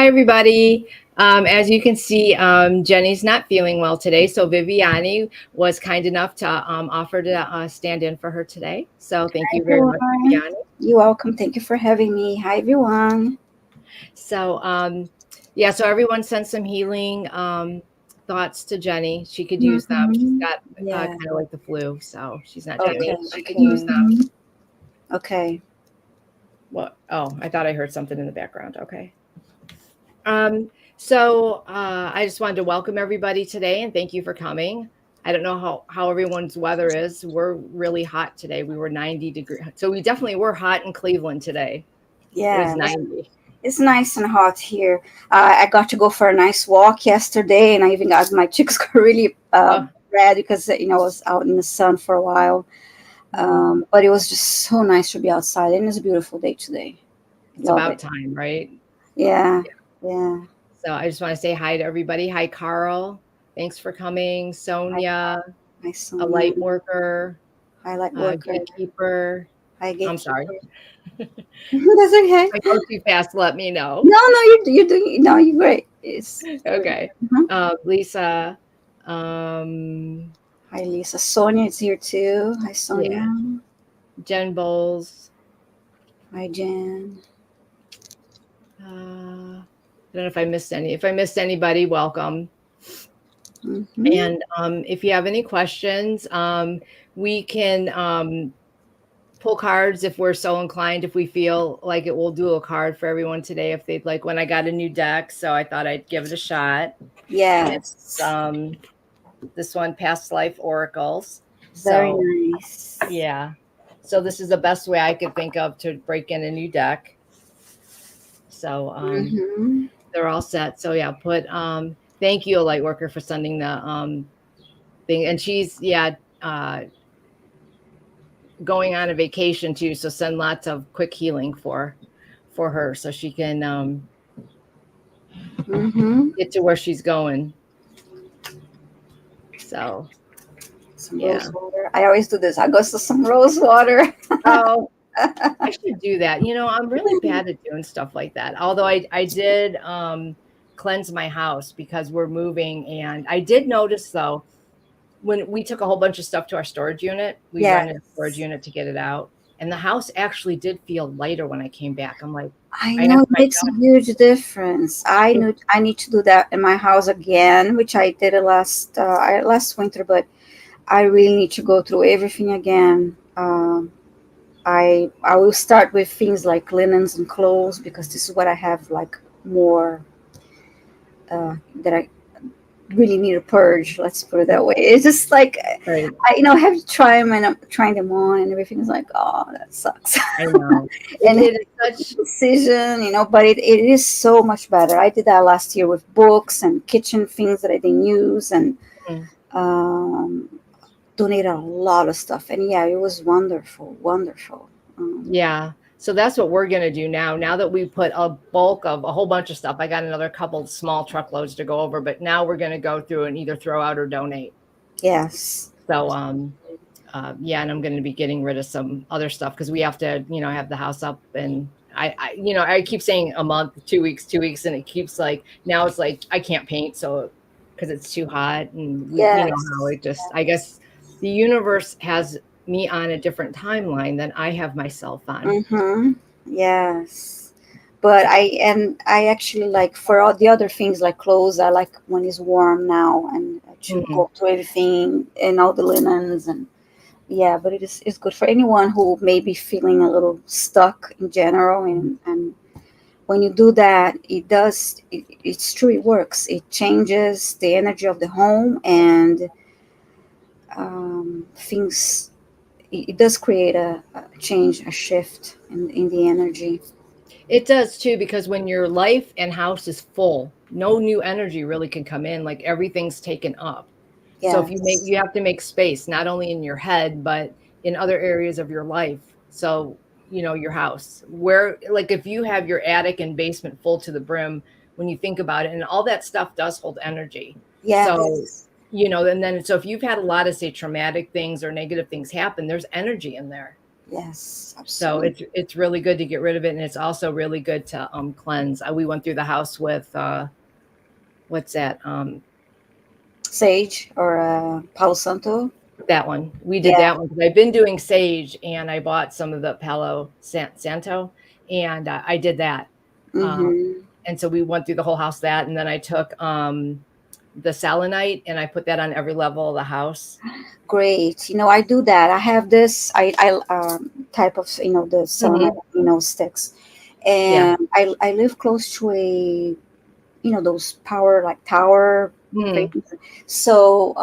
Hi, everybody. As you can see, Jenny's not feeling well today, so Viviani was kind enough to offer to stand in for her today. So thank you very much, Everyone. Viviani. You're welcome. Thank you for having me. Hi, everyone. So yeah, so everyone sent some healing thoughts to Jenny. She could use them. She's Mm-hmm. got Yeah. kind of like the flu, so she's not doing Okay. it. She could use Okay. them. Okay. What? Oh, I thought I heard something in the background. Okay. So I just wanted to welcome everybody today and thank you for coming. I don't know how everyone's weather is. We're really hot today. We were 90 degrees. So we definitely were hot in Cleveland today. It was Yeah. 90. It's nice and hot here. I got to go for a nice walk yesterday, and I even got my cheeks got really Oh, red because I was out in the sun for a while. mm, But it was just so nice to be outside, and it's a beautiful day today. it's Love about it. time, right? Yeah. Yeah. So I just want to say hi to everybody. Hi, Carl. Thanks for coming. Hi, Sonia, hi, a Sonia. light worker, Hi, light worker. gatekeeper. Hi, I'm sorry. gatekeeper. That's okay. If I go too fast, let me know. No, you're doing no, you're great. It's great. Okay. Mhm. Lisa, um, Hi, Lisa. Sonia is here too. Hi, yeah, Sonia. Jen Bowles. Hi, Jen. I don't know if I missed any. If I missed anybody, welcome. Mm-hmm. And if you have any questions, we can pull cards if we're so inclined. If we feel like it, we'll do a card for everyone today if they'd like. When I got a new deck, so I thought I'd give it a shot. It's Yes. this one, Past Life Oracles. Very So nice. yeah. So this is the best way I could think of to break in a new deck. So Mm-hmm. they're all set. So yeah, put thank you, a light worker, for sending the thing. And she's going on a vacation too. So send lots of quick healing for her so she can Mm-hmm. get to where she's going. So Some yeah. rose water. I always do this. I go to some rose water. Oh, I should do that. I'm really bad at doing stuff like that. Although I did cleanse my house because we're moving, and I did notice though when we took a whole bunch of stuff to our storage unit, we rented a storage Yes. unit to get it out, and the house actually did feel lighter when I came back. I'm like, I I know asked it my makes a huge difference. daughter, I need to do that in my house again, which I did it last winter, but I really need to go through everything again. I will start with things like linens and clothes because this is what I have like more that I really need a purge. Let's put it that way. It's just like right? I have to try them and I'm trying them on and everything is like, oh, that sucks. I know And it is such. decision, but it is so much better. I did that last year with books and kitchen things that I didn't use and Mm. um, donated a lot of stuff. And yeah, it was wonderful, wonderful. Yeah. So that's what we're going to do now. Now that we put a bulk of a whole bunch of stuff, I got another couple small truckloads to go over, but now we're going to go through and either throw out or donate. Yes. So, yeah, and I'm going to be getting rid of some other stuff because we have to, have the house up, and I keep saying a month, 2 weeks, 2 weeks, and it keeps like now it's like I can't paint so because it's too hot, and you know how Yes. it just. I guess the universe has me on a different timeline than I have myself on. Mm-hmm. Yes. But I actually like for all the other things like clothes, I like when it's warm now and to Mhm. go through everything and all the linens and yeah, but it's good for anyone who may be feeling a little stuck in general and when you do that it's true, it works, it changes the energy of the home and things it does create a change, a shift in the energy. It does too, because when your life and house is full, no new energy really can come in. Like everything's taken up. So if Yes. you have to make space, not only in your head, but in other areas of your life. So, your house, where, like, if you have your attic and basement full to the brim, when you think about it, and all that stuff does hold energy. So, Yes. and then, so if you've had a lot of, say, traumatic things or negative things happen, there's energy in there. Yes, So absolutely. it's really good to get rid of it, and it's also really good to cleanse. We went through the house with what's that? Sage or Palo Santo. That one. We did Yeah. that one because I've been doing sage, and I bought some of the Santo, and I did that. Um, Mm-hmm. and so we went through the whole house that, and then I took the selenite and I put that on every level of the house. Great. I do that. I have this type of the selenite Hmm. sticks, Yeah. and I live close to a those power like tower Mm. things. So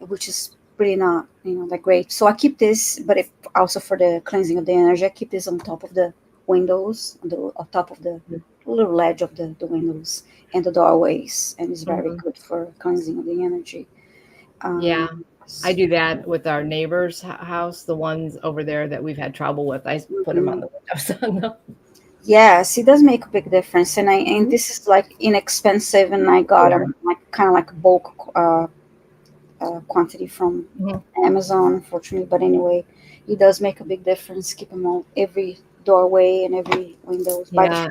which is pretty not like great. So I keep this, but also for the cleansing of the energy, I keep this on top of the windows, on top of the little ledge of the windows and the doorways, and it's very Hmm. good for cleansing of the energy. Yeah. Um, I do that with our neighbor's house, the ones over there that we've had trouble with. I put them on mhm. the windows on them. Yes, it does make a big difference, and Mhm. this is like inexpensive, and I got Yeah. them like kind of like bulk quantity from Mhm. Amazon, unfortunately. But anyway, it does make a big difference. Keep them on every doorway and every windows Yeah.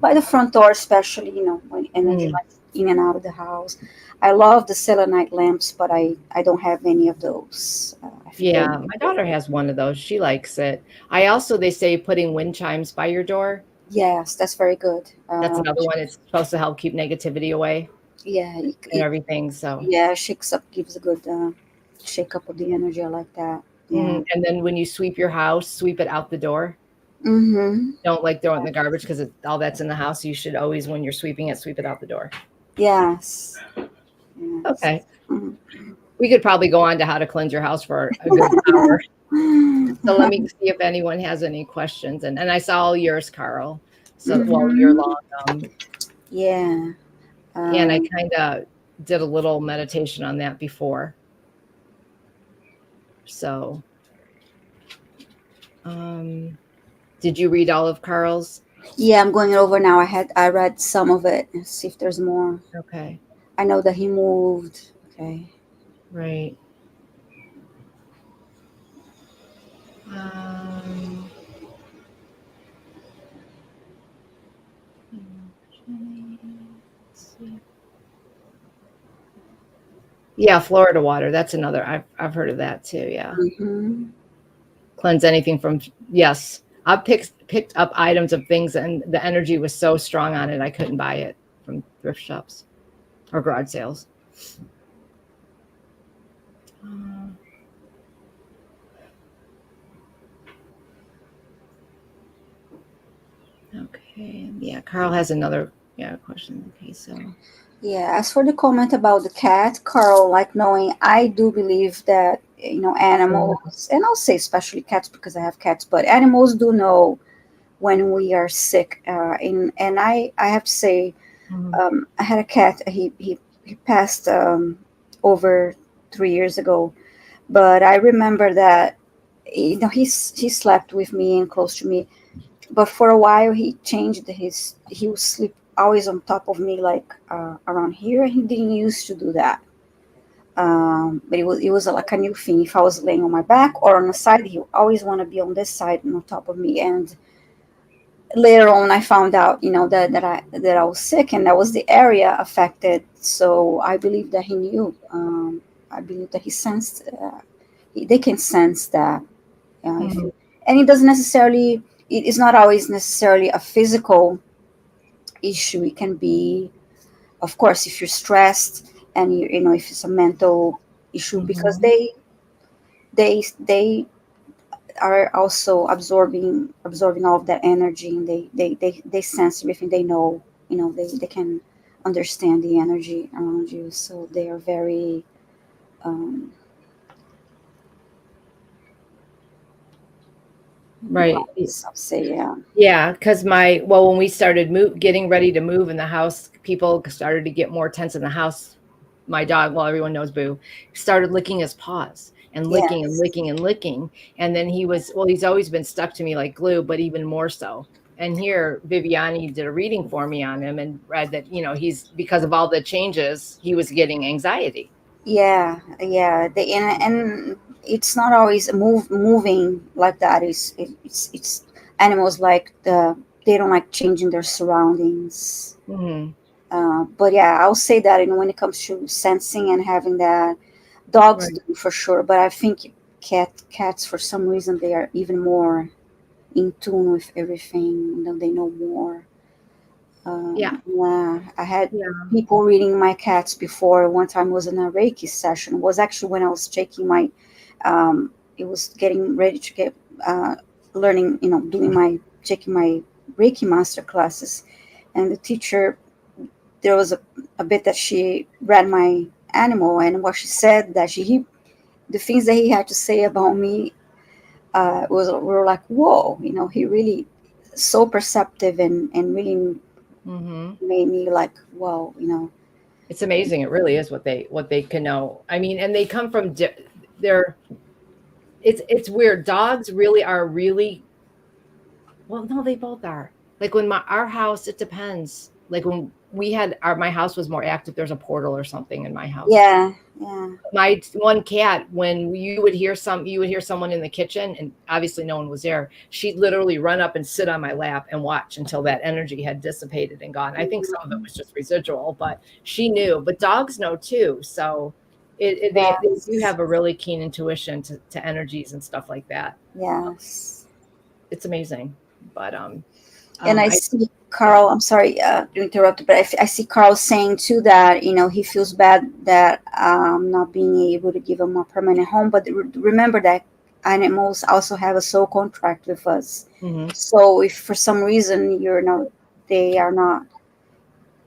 by the front door, especially when energy Mhm. like in and out of the house. I love the selenite lamps, but I don't have any of those. I think they're Yeah. My daughter has one of those. She likes it. I also, they say putting wind chimes by your door. yes, that's very good. That's another one. It's supposed to help keep negativity away Yeah, and everything. So, yeah, shakes up, gives a good shake up of the energy. I like that. Yeah. and then when you sweep your house, sweep it out the door. Mm-hmm. Don't like throw it in the garbage because all that's in the house. You should always, when you're sweeping it, sweep it out the door. Yes. Yes. Okay. Mhm. We could probably go on to how to cleanse your house for a good hour. So let me see if anyone has any questions. And I saw all yours, Carl. So, well, you're Mhm. long. Yeah. And I Um, kind of did a little meditation on that before. So, um, did you read all of Carl's? yeah, I'm going over now. I read some of it. Let's see if there's more. Okay. I know that he moved. Okay. Right. Um, let's see. Yeah, Florida water. That's another. I've heard of that too. Yeah. Mm-hmm. Cleanse anything from, yes. I picked up items of things and the energy was so strong on it I couldn't buy it from thrift shops or garage sales. Uh, okay. Yeah, Carl has another question. Okay, so Yeah. As for the comment about the cat, Carl, like knowing, I do believe that mhm, animals, and I'll say especially cats because I have cats, but animals do know when we are sick. And I have to say, mhm, I had a cat. He passed over 3 years ago, but I remember that he slept with me and close to me. But for a while, he changed he would sleep always on top of me, like around here. He didn't used to do that. But it was like a new thing. If I was laying on my back or on the side, he would always want to be on this side and on top of me. And later on I found out that I was sick, and that was the area affected. So I believe that he knew. I believe that he sensed. They can sense that. If mhm, you, and it doesn't necessarily. It is not always necessarily a physical issue. It can be, of course, if you're stressed, and if it's a mental issue, because mhm. they are also absorbing all of that energy, and they sense everything. They know, they can understand the energy around you, so they are very um, Right. wise, I'll say. Yeah. Yeah, because when we started getting ready to move in the house, people started to get more tense in the house. My dog, well, everyone knows Boo, started licking his paws and licking and Yes. licking and licking. And then he's always been stuck to me like glue, but even more so. And here, Viviani did a reading for me on him and read that, because of all the changes, he was getting anxiety. Yeah, yeah. And it's not always moving like that. It's animals like they don't like changing their surroundings. Hmm. But yeah, I'll say that. And when it comes to sensing and having that, dogs Right. do for sure. But I think cats for some reason they are even more in tune with everything. You know, they know more. Yeah. Yeah, I had Yeah. people reading my cats before. One time was in a Reiki session. It was actually when I was taking my, it was getting ready to get, learning, doing my, taking my Reiki master classes. And the teacher, there was a bit that she read my animal, and what she said that the things that he had to say about me, was, we were like, whoa, he really so perceptive and really Hmm. made me like, whoa, It's amazing. It really is what they can know. I mean, and they come from they're it's weird. Dogs really are really well, no, they both are. Like when our house, it depends. Like when we had my house was more active. There's a portal or something in my house. yeah, yeah. My one cat, when you would hear someone in the kitchen, and obviously no one was there. She'd literally run up and sit on my lap and watch until that energy had dissipated and gone. I think some of it was just residual, but she knew. But dogs know too, so they do Yes, have a really keen intuition to energies and stuff like that. yes. It's amazing, but And I I see yeah. Carl, I'm sorry to interrupt, but I see Carl saying too that, he feels bad that not being able to give him a permanent home. But remember that animals also have a soul contract with us. Hmm. So if for some reason they are not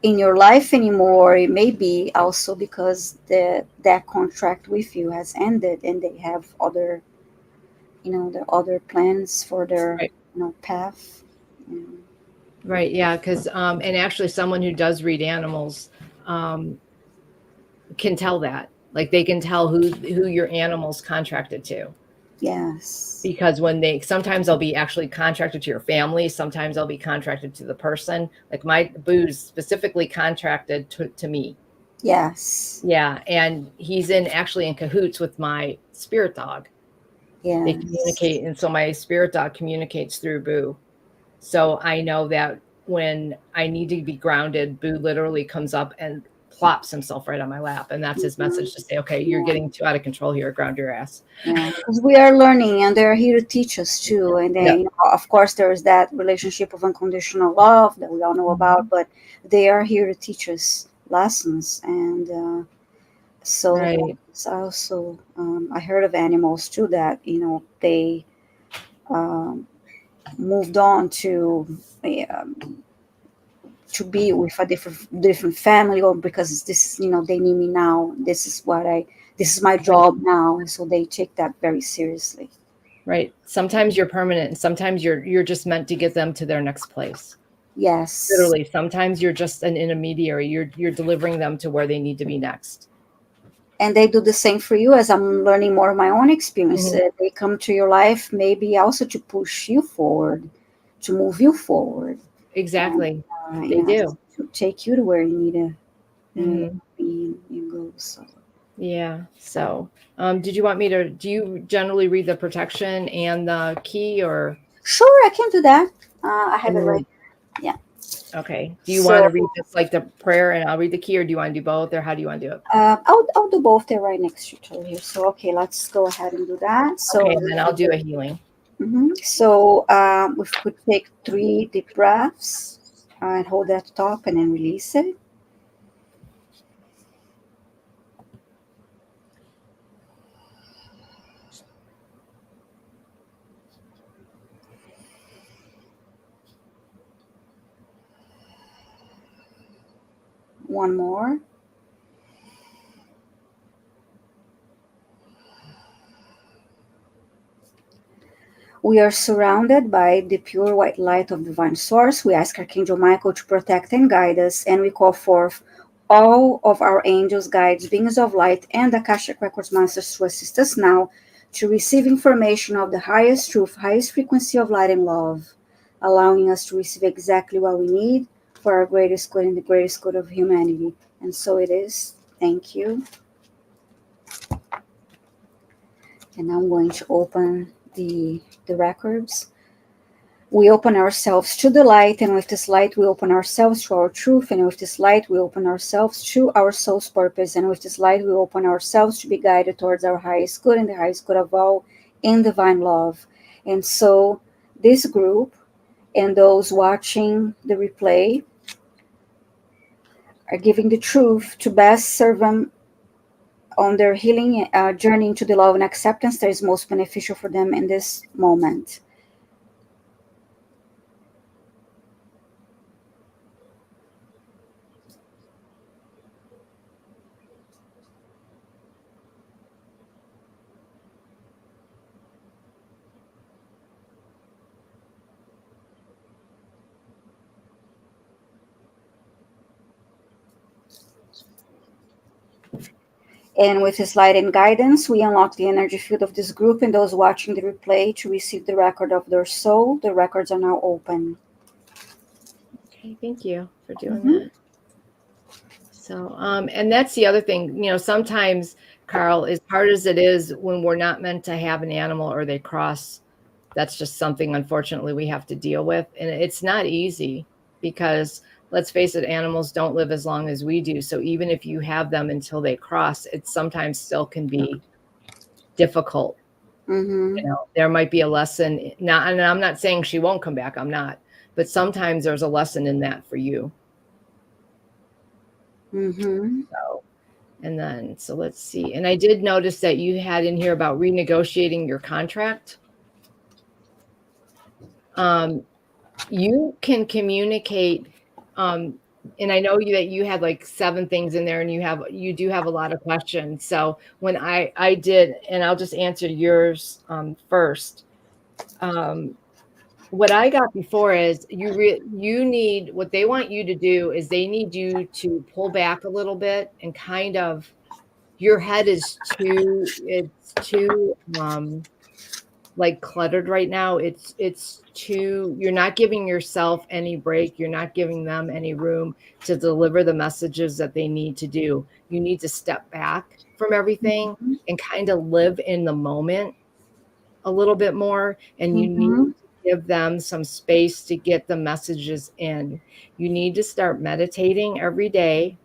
in your life anymore, it may be also because that contract with you has ended, and they have the other plans for their Right. path. Mm. Right. Yeah. Because and actually, someone who does read animals um, can tell that. Like they can tell who your animal's contracted to. Yes. Because when they sometimes they'll be actually contracted to your family, sometimes they'll be contracted to the person. Like my boo's specifically contracted to me. Yes. Yeah, and he's in actually in cahoots with my spirit dog. They Yes. communicate, and so my spirit dog communicates through Boo. So I know that when I need to be grounded, Boo literally comes up and plops himself right on my lap, and that's his Mhm. message to say, "Okay, you're Yeah. getting too out of control here. Ground your ass." Yeah. Because we are learning, and they're here to teach us too. And then, Yep. of course, there is that relationship of unconditional love that we all know about. Mhm. But they are here to teach us lessons, and so Right. that's also, I heard of animals too that they um, moved on to be with a different family, or because this they need me now, this is my Right. job now, so they take that very seriously. Right. Sometimes you're permanent, and sometimes you're just meant to get them to their next place. Yes. Literally, sometimes you're just an intermediary. You're delivering them to where they need to be next. And they do the same for you. As I'm learning more of my own experience, Mhm. they come to your life maybe also to push you forward, to move you forward, and Exactly. They do. to take you to where you need to Mhm. be and go. So Yeah. So, did you want me to? Do you generally read the protection and the key, or? sure, I can do that. I have it right. And Yeah. okay. Do you want So to read just like the prayer, and I'll read the key, or do you want to do both, or how do you want to do it? I'll do both. They're right next to each other here. So okay, let's go ahead and do that. Okay, So and then I'll do a healing. we could take 3 deep breaths and hold that top and then release it. One more. We are surrounded by the pure white light of divine source. We ask Archangel Michael to protect and guide us, and we call forth all of our angels, guides, beings of light, and Akashic Records masters to assist us now to receive information of the highest truth, highest frequency of light and love, allowing us to receive exactly what we need for our greatest good and the greatest good of humanity. And so it is. Thank you. And I'm going to open the records. We open ourselves to the light, and with this light, we open ourselves to our truth, and with this light, we open ourselves to our soul's purpose, and with this light, we open ourselves to be guided towards our highest good and the highest good of all in divine love. And so, this group and those watching the replay are giving the truth to best serve them on their healing journey into the love and acceptance that is most beneficial for them in this moment. And with his light and guidance, we unlock the energy field of this group and those watching the replay to receive the record of their soul. The records are now open. Okay, thank you for doing that. So, and that's the other thing, sometimes, Carl, as hard as it is when we're not meant to have an animal or they cross, that's just something, unfortunately, we have to deal with. And it's not easy because, let's face it, animals don't live as long as we do. So even if you have them until they cross, it sometimes still can be difficult. There might be a lesson. Now, and I'm not saying she won't come back. I'm not. But sometimes there's a lesson in that for you. So, and then, so let's see. And I did notice that you had in here about renegotiating your contract. You can communicate, and I know that you had like 7 things in there, and you do have a lot of questions. So when I did, and I'll just answer yours first. What I got before is you need, what they want you to do is they need you to pull back a little bit and kind of, your head is too like cluttered right now. It's too, you're not giving yourself any break. You're not giving them any room to deliver the messages that they need to do. You need to step back from everything and kind of live in the moment a little bit more, and you need to give them some space to get the messages in. You need to start meditating every day,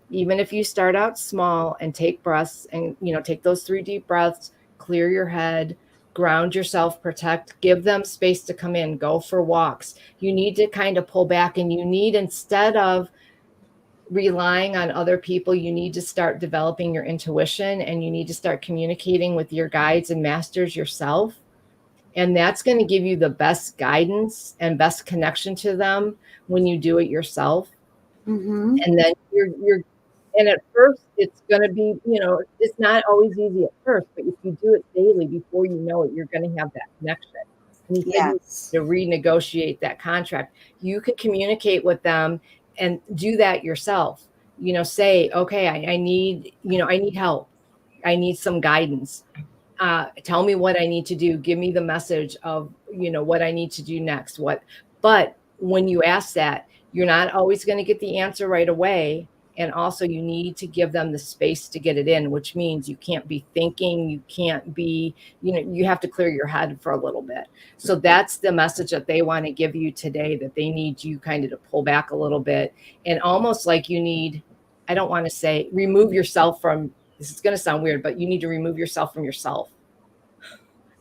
even if you start out small, and take breaths, and take those 3 deep breaths, clear your head, ground yourself, protect, give them space to come in, go for walks. You need to kind of pull back, and you need, instead of relying on other people, you need to start developing your intuition, and you need to start communicating with your guides and masters yourself. And that's going to give you the best guidance and best connection to them when you do it yourself. And then and at first it's going to be, it's not always easy at first, but if you do it daily, before you know it, you're going to have that connection. And you said to renegotiate that contract. You can communicate with them and do that yourself. Say, okay, I need, I need help. I need some guidance. Tell me what I need to do. Give me the message of, what I need to do next. But when you ask that, you're not always going to get the answer right away. And also you need to give them the space to get it in, which means you can't be thinking, you can't be, you have to clear your head for a little bit. So that's the message that they want to give you today, that they need you kind of to pull back a little bit, and almost like you need, I don't want to say remove yourself from, this is going to sound weird, but you need to remove yourself from yourself,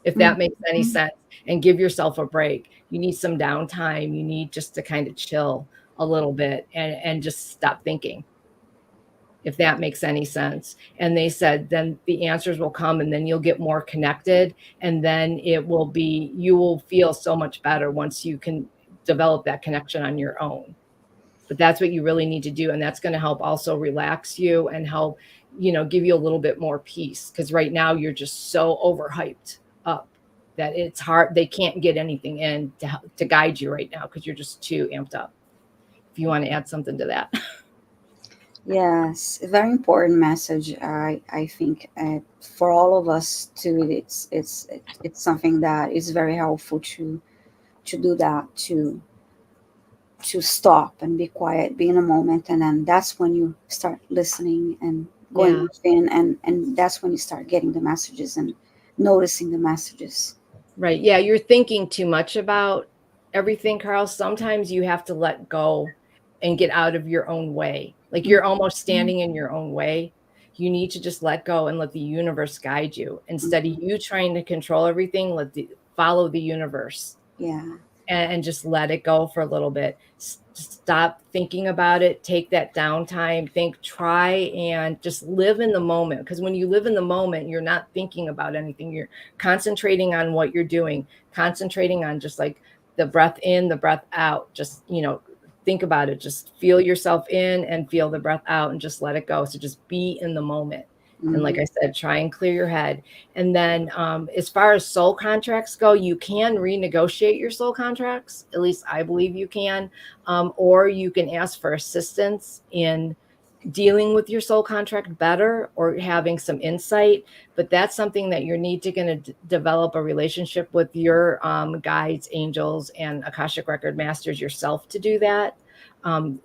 if that makes any sense, and give yourself a break. You need some downtime. You need just to kind of chill a little bit and just stop thinking, if that makes any sense. And they said, then the answers will come, and then you'll get more connected. And then you will feel so much better once you can develop that connection on your own. But that's what you really need to do. And that's going to help also relax you and help, give you a little bit more peace. Because right now you're just so overhyped up that it's hard. They can't get anything in to guide you right now because you're just too amped up. If you want to add something to that. Yes, a very important message. I think for all of us too, it's something that is very helpful to do that, to stop and be quiet, be in a moment, and then that's when you start listening and going within, and that's when you start getting the messages and noticing the messages. Right. Yeah, you're thinking too much about everything, Carl. Sometimes you have to let go and get out of your own way. Like you're almost standing in your own way. You need to just let go and let the universe guide you. Instead of you trying to control everything, follow the universe Yeah. and just let it go for a little bit. Stop thinking about it. Take that downtime. Try and just live in the moment. Because when you live in the moment, you're not thinking about anything. You're concentrating on what you're doing, concentrating on just like the breath in, the breath out. Just, think about it. Just feel yourself in and feel the breath out and just let it go. So just be in the moment. And like I said, try and clear your head. And then as far as soul contracts go, you can renegotiate your soul contracts. At least I believe you can. Or you can ask for assistance in dealing with your soul contract better or having some insight. But that's something that you need to going to develop a relationship with your guides, angels, and Akashic Record Masters yourself to do that.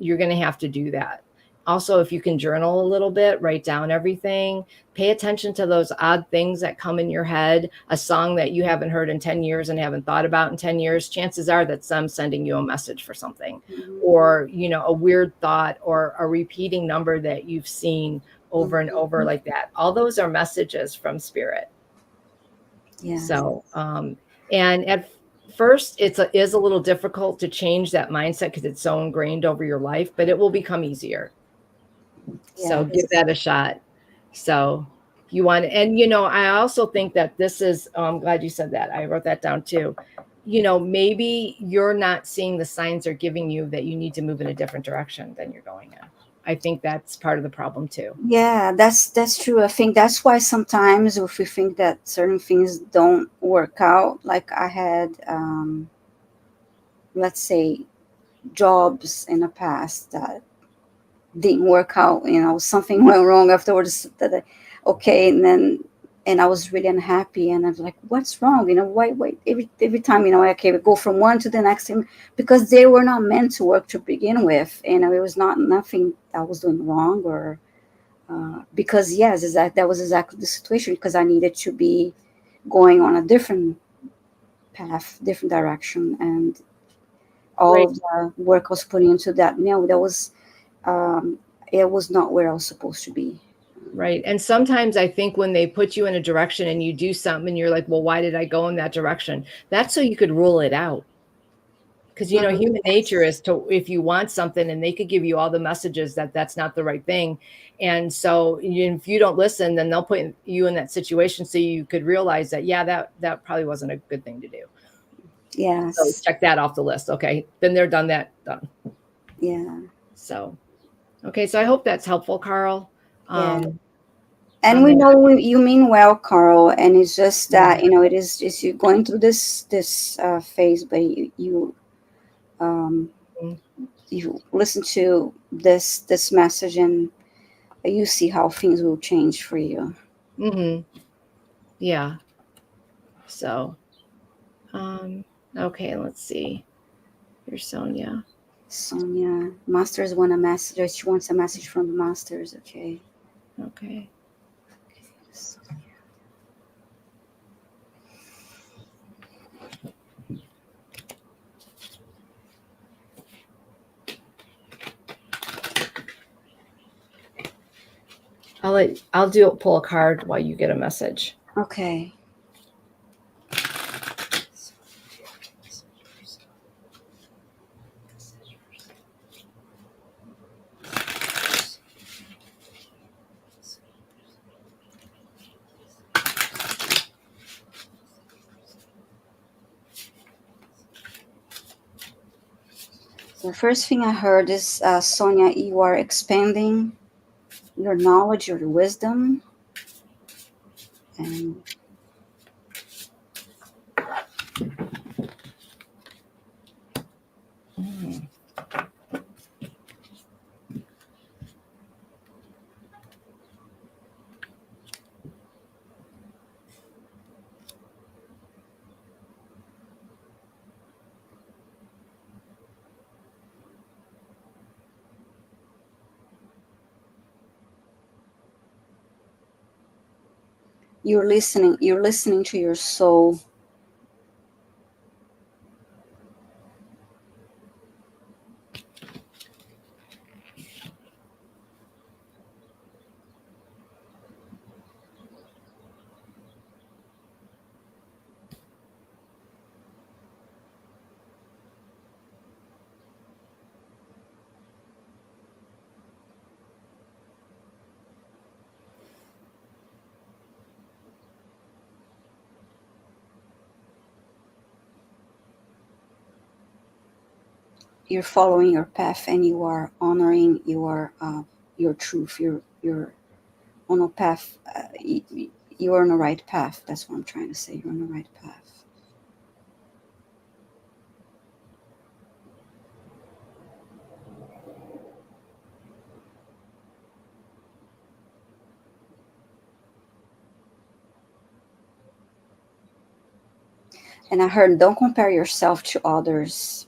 You're going to have to do that. Also, if you can journal a little bit, write down everything, pay attention to those odd things that come in your head, a song that you haven't heard in 10 years and haven't thought about in 10 years, chances are that's them sending you a message for something, or, a weird thought or a repeating number that you've seen over and over like that. All those are messages from spirit. Yeah. So, and at first is a little difficult to change that mindset because it's so ingrained over your life, but it will become easier. So give that a shot. So you want, and I also think that this is, I'm glad you said that. I wrote that down too. Maybe you're not seeing the signs they're giving you that you need to move in a different direction than you're going in. I think that's part of the problem too. Yeah, that's true. I think that's why sometimes if we think that certain things don't work out, like I had, let's say, jobs in the past that didn't work out. Something went wrong afterwards. Okay, and I was really unhappy, and I was like, "What's wrong? Why every time, okay, we go from one to the next thing because they were not meant to work to begin with. It was not nothing I was doing wrong or." Because yes, that was exactly the situation because I needed to be going on a different path, different direction, and all Right. of the work I was putting into that. No, that was it was not where I was supposed to be. Right. And sometimes I think when they put you in a direction and you do something and you're like, well, why did I go in that direction? That's so you could rule it out. Because human nature is to, if you want something and they could give you all the messages that that's not the right thing, and so if you don't listen, then they'll put you in that situation so you could realize that that probably wasn't a good thing to do. So Yes. check that off the list. Okay, then they're done. Yeah. So okay, so I hope that's helpful, Carl. Yeah. Um, And on we that. know you mean well, Carl. And it's just that it is just you going through this phase, but um, you listen to this message and you see how things will change for you. Mm-hmm. Yeah. So okay, let's see. Here's Sonia. Sonia, Masters want a message. She wants a message from the Masters. Okay. Okay. I'll pull a card while you get a message. Okay. The first thing I heard is Sonia, you are expanding your knowledge, your wisdom, and You're listening to your soul. You're following your path, and you are honoring your truth. You're on a path. You're on the right path. That's what I'm trying to say. You're on the right path. And I heard, don't compare yourself to others.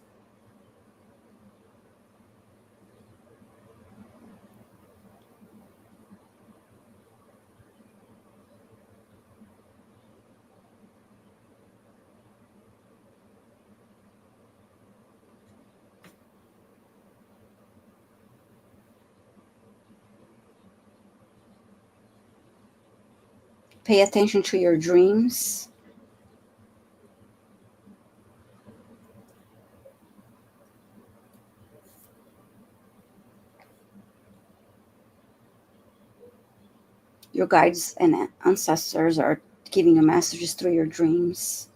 Pay attention to your dreams. Your guides and ancestors are giving you messages through your dreams.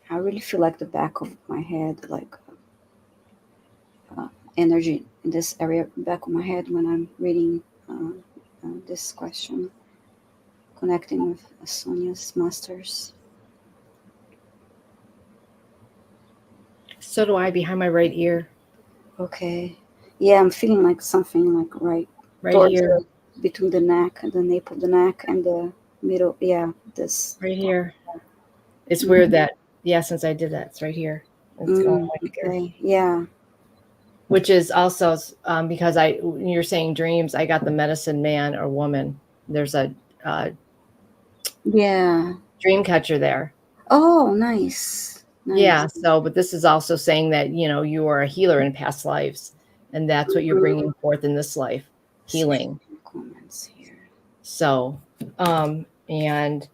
I really feel like the back of my head, like uh, energy in this area, back of my head when I'm reading this question, connecting with Sonia's masters. So do I behind my right ear, Okay. Yeah, I'm feeling like something like right right towards here, between the neck and the nape of the neck and the middle. Yeah, this. right here. It's weird Mhm. that, yeah, since I did that, it's right here. It's going right here. Okay. Yeah. Which is also because when you're saying dreams, I got the medicine man or woman. There's a uh, Yeah. dream catcher there. Oh, nice. Nice. Yeah. So, but this is also saying that, you are a healer in past lives, and that's what you're Mhm. bringing forth in this life, See healing. some comments here. So, and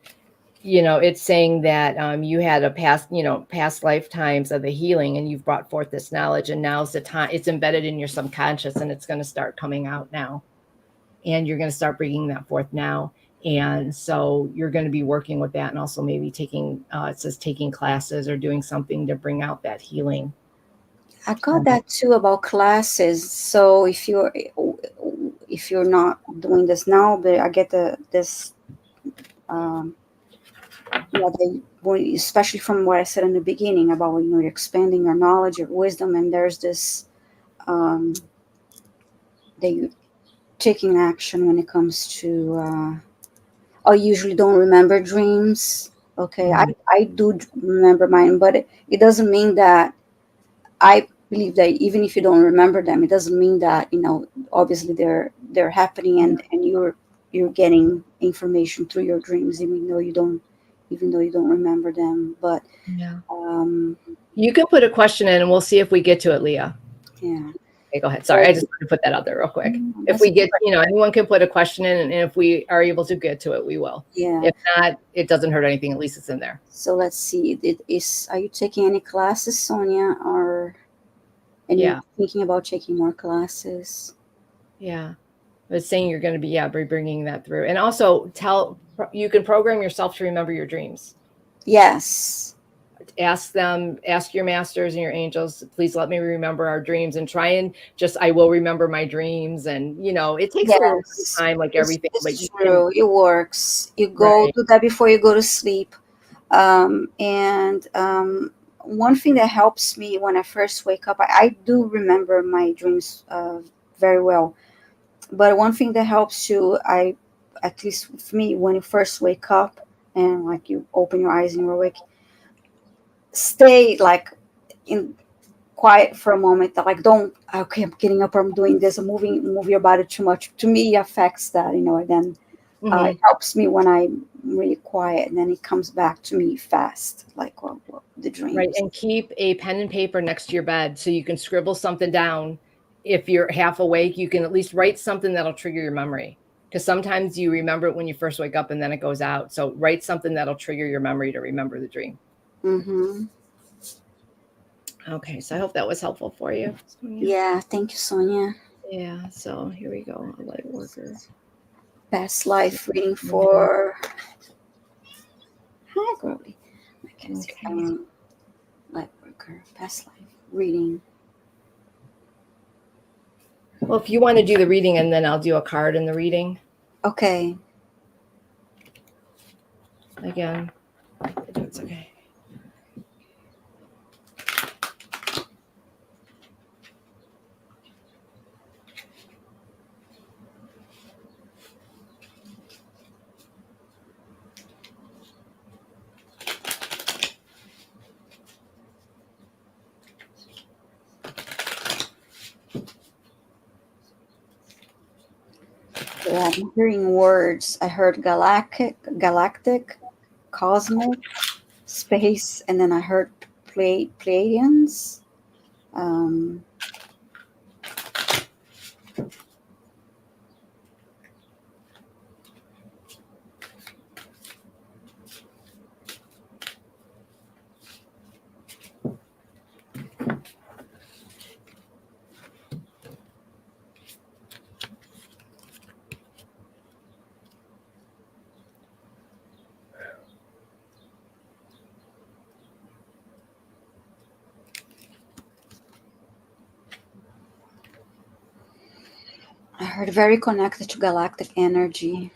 it's saying that you had a past lifetimes of the healing, and you've brought forth this knowledge, and now's the time. It's embedded in your subconscious, and it's going to start coming out now, and you're going to start bringing that forth now. And so you're going to be working with that, and also maybe taking it says taking classes or doing something to bring out that healing. I got that too about classes. So if you're not doing this now, but I get this um, yeah, especially from what I said in the beginning about you're expanding your knowledge, your wisdom, and there's this um, that you're taking action when it comes to. I usually don't remember dreams. Okay, I Mhm. I do remember mine, but it doesn't mean that I believe that even if you don't remember them, it doesn't mean that obviously they're happening, and you're getting information through your dreams, even though you don't remember them. But Yeah. um, You can put a question in, and we'll see if we get to it, Leah. yeah, Okay, go ahead. Sorry, so I just wanted to put that out there real quick. If that's we get, anyone can put a question in, and if we are able to get to it, we will. yeah. If not, it doesn't hurt anything. At least it's in there. So let's see. It is. Are you taking any classes, Sonia, or and you Yeah, thinking about taking more classes? yeah. It's saying you're going to be, bringing that through, and also you can program yourself to remember your dreams. Yes. Ask your masters and your angels, please let me remember our dreams, and try and just, I will remember my dreams, and it takes a little bit of Yes. time, like It's, everything, but it's you can. true. It works. You go Right. do that before you go to sleep. And one thing that helps me when I first wake up, I do remember my dreams very well. But one thing that helps you, at least with me, when you first wake up, and like you open your eyes and you're awake, stay like in quiet for a moment. Like, don't, okay, I'm getting up, I'm doing this, I'm move your body too much. To me, it affects that, and then it Hmm. helps me when I'm really quiet, and then it comes back to me fast, like the Right. dreams. And keep a pen and paper next to your bed so you can scribble something down. If you're half awake, you can at least write something that'll trigger your memory. Because sometimes you remember it when you first wake up and then it goes out. So write something that'll trigger your memory to remember the dream. Mm-hmm. Okay. So I hope that was helpful for you, Sonia. Yeah, thank you, Sonia. Yeah. So here we go. A light worker. Past life reading Mhm. for, hi, girlie. Okay, Okay. light worker, past life reading. Well, if you want to do the reading and then I'll do a card in the reading Okay. again. It's okay. Yeah, I'm hearing words. I heard galactic, cosmic, space, and then I heard Pleiadians. Um, I heard very connected to galactic energy.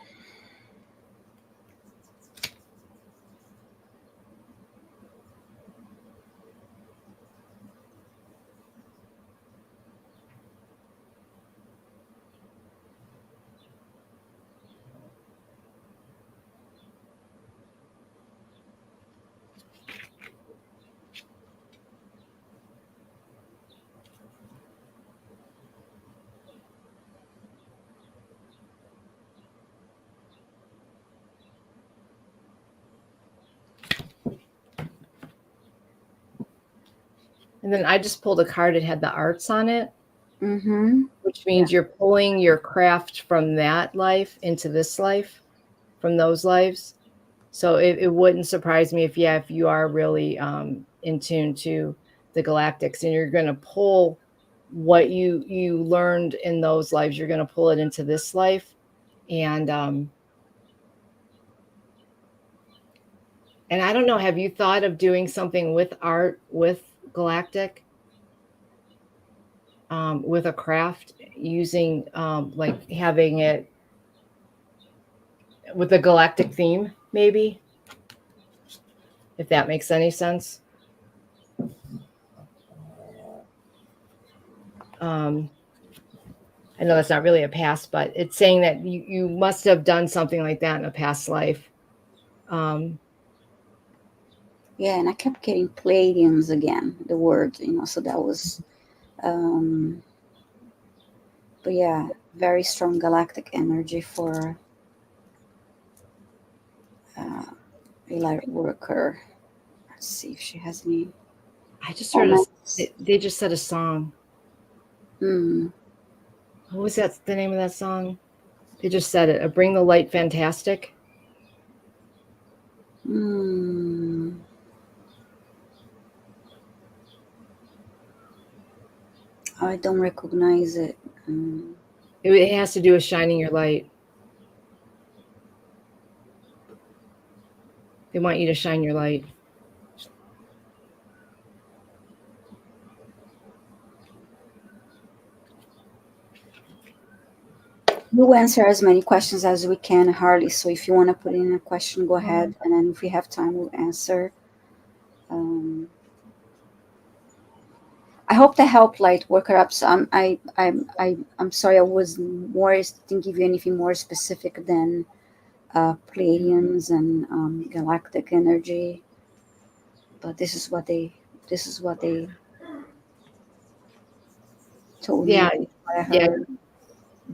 And then I just pulled a card. It had the arts on it, Mm-hmm. which Yeah. means you're pulling your craft from that life into this life, from those lives. So it wouldn't surprise me if, yeah, if you are really in tune to the galactics and you're going to pull what you learned in those lives, you're going to pull it into this life. And I don't know, have you thought of doing something with art, with galactic, with a craft, using like having it with a galactic theme, maybe, if that makes any sense. Um, I know that's not really a past, but it's saying that you must have done something like that in a past life. Um, Yeah, and I kept getting Pleiadians again, the word, so that was, um, but yeah, very strong galactic energy for uh, a light worker. Let's see if she has any I just heard comments. they just said a song. Hmm. What was that? The name of that song? They just said it. Bring the light, fantastic. Hmm. I don't recognize it. It has to do with shining your light. They want you to shine your light. We'll answer as many questions as we can, Harley. So if you want to put in a question, go ahead, and then if we have time, we'll answer. Um, I hope that helped, light worker ups. I'm sorry I was more didn't give you anything more specific than Pleiadians and galactic energy. But this is what they told me. Yeah, What I yeah. heard.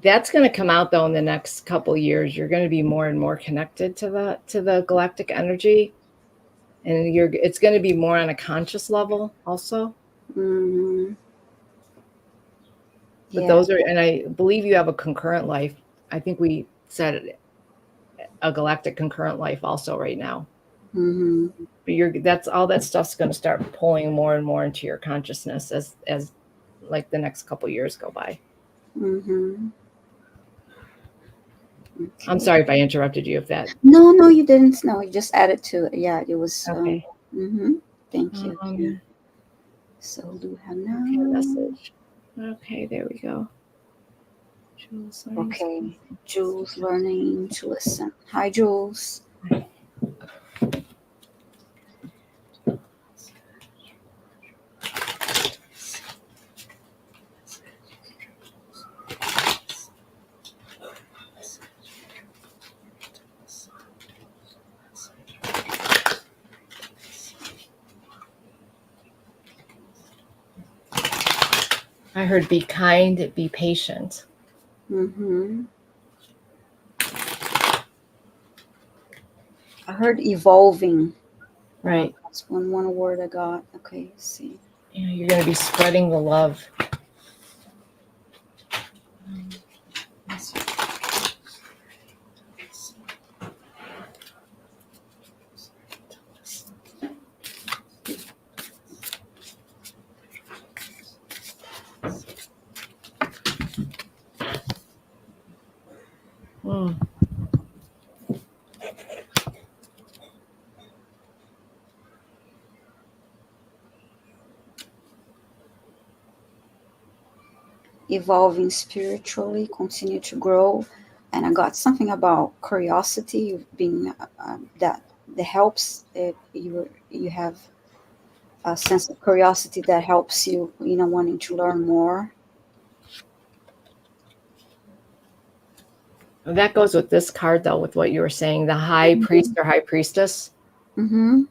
That's going to come out though in the next couple years. You're going to be more and more connected to the galactic energy, and it's going to be more on a conscious level also. Hmm. But Yeah. those are, and I believe you have a concurrent life. I think we said a galactic concurrent life also right now. Hmm. But that's all that stuff's going to start pulling more and more into your consciousness as like the next couple years go by. Hmm. I'm Okay. sorry if I interrupted you. If that No, no, you didn't. No, you just added to it. Yeah, it was. okay. Thank you. Yeah. Um, So do we have okay, now? message. Okay, there we go. Jules learning to Okay, listen. Jules learning to listen. Hi, Jules. I heard be kind, be patient. Mm-hmm. I heard evolving. Right. That's one word I got. Okay, let's see. Yeah, you're going to be spreading the love. Mm. Evolving spiritually, continue to grow, and I got something about curiosity being that helps if you have a sense of curiosity that helps you, wanting to learn more. That goes with this card, though, with what you were saying, the high priest or high priestess. Mm-hmm.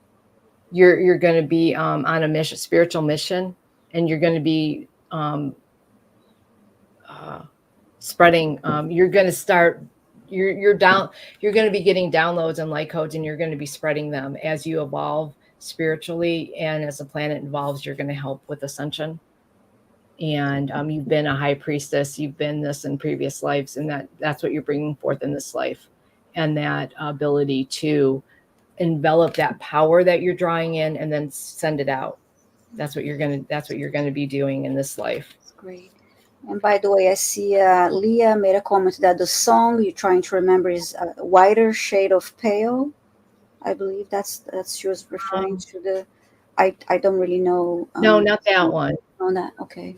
You're going to be on a mission, spiritual mission, and you're going to be uh, spreading. You're going to start. You're down. You're going to be getting downloads and light codes, and you're going to be spreading them as you evolve spiritually, and as the planet evolves, you're going to help with ascension. And you've been a high priestess. You've been this in previous lives, and that's what you're bringing forth in this life, and that ability to envelop that power that you're drawing in and then send it out. That's what you're going to be doing in this life. That's great. And by the way, I see Leah made a comment that the song you're trying to remember is a whiter shade of pale. I believe that's she was referring um, to the. I don't really know. no, not that one. On that. Okay.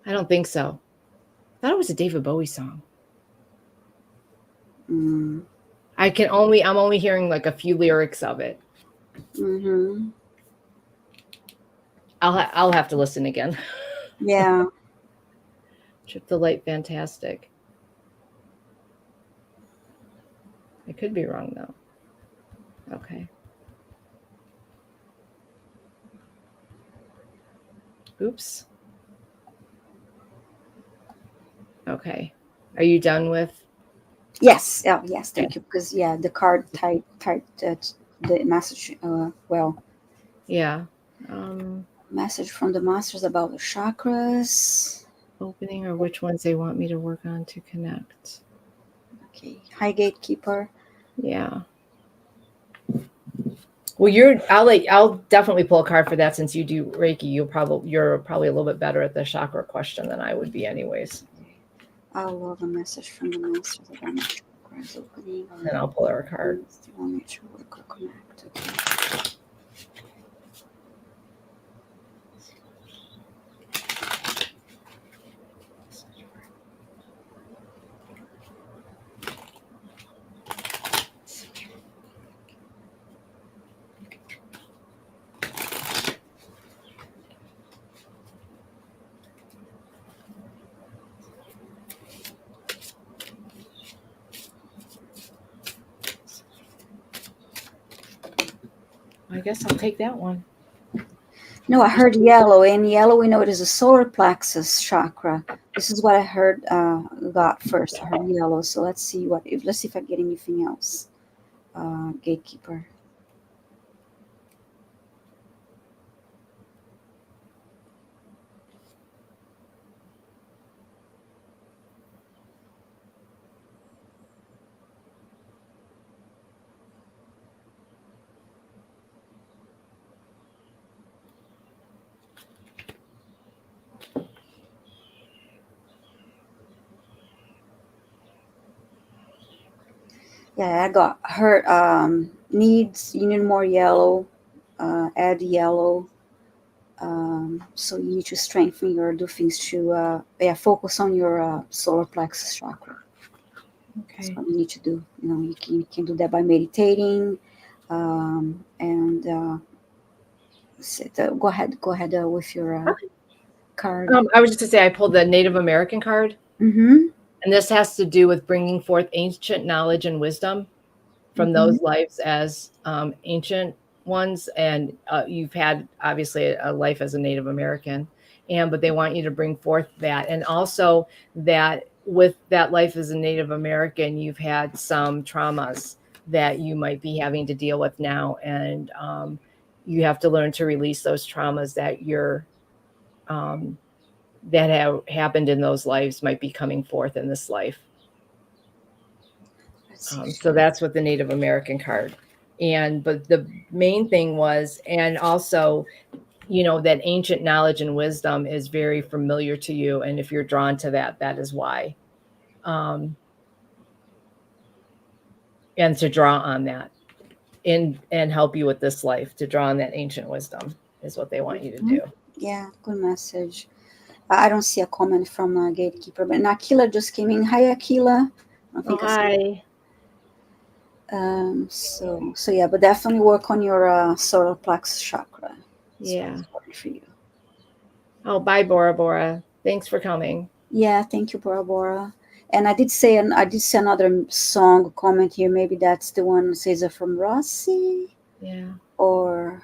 I don't think so. I thought it was a David Bowie song. Mm. I'm only hearing like a few lyrics of it. Mm-hmm. I'll have to listen again. Yeah. Trip the Light, fantastic. I could be wrong though. Okay. Oops. Okay. Are you done with? Yes. Oh, yes. Okay. Thank you. Because the card typed the message. Well, Yeah. message from the masters about the chakras. Opening or which ones they want me to work on to connect. Okay. Hi, gatekeeper. Yeah. Well, I'll definitely pull a card for that since you do Reiki. You're probably a little bit better at the chakra question than I would be anyways. I love a message from the masters about my chakras opening. And I'll pull her a card. Do you want me to work or connect? Okay. I guess I'll take that one. No, I heard yellow, and yellow we know it is a solar plexus chakra. This is what I heard. Got first. I heard yellow. So let's see let's see if I get anything else. Gatekeeper. Yeah, I got her needs. You need more yellow. Add yellow. So you need to strengthen your do things to focus on your solar plexus chakra. That's Okay. what you need to do. You can do that by meditating, and go ahead with your card. I was just to say I pulled the Native American card, Mm-hmm. and this has to do with bringing forth ancient knowledge and wisdom from Mm-hmm. those lives as ancient ones, and you've had obviously a life as a Native American, but they want you to bring forth that, and also that with that life as a Native American, you've had some traumas that you might be having to deal with now, and you have to learn to release those traumas that um, that have happened in those lives might be coming forth in this life. Let's see. So that's what the Native American card. But the main thing was, and also, that ancient knowledge and wisdom is very familiar to you. And if you're drawn to that, that is why. Um, and to draw on that and help you with this life, to draw on that ancient wisdom is what they want you to Mhm. do. Yeah, good message. I don't see a comment from Gatekeeper, but Akila just came in. Hi, Akila. I Oh, think I see. hi. So yeah, but definitely work on your solar plexus chakra. It's very Yeah. important for you. Oh, bye, Bora Bora. Thanks for coming. Yeah, thank you, Bora Bora. And I did see another song comment here. Maybe that's the one that says it from Rossi Yeah. or.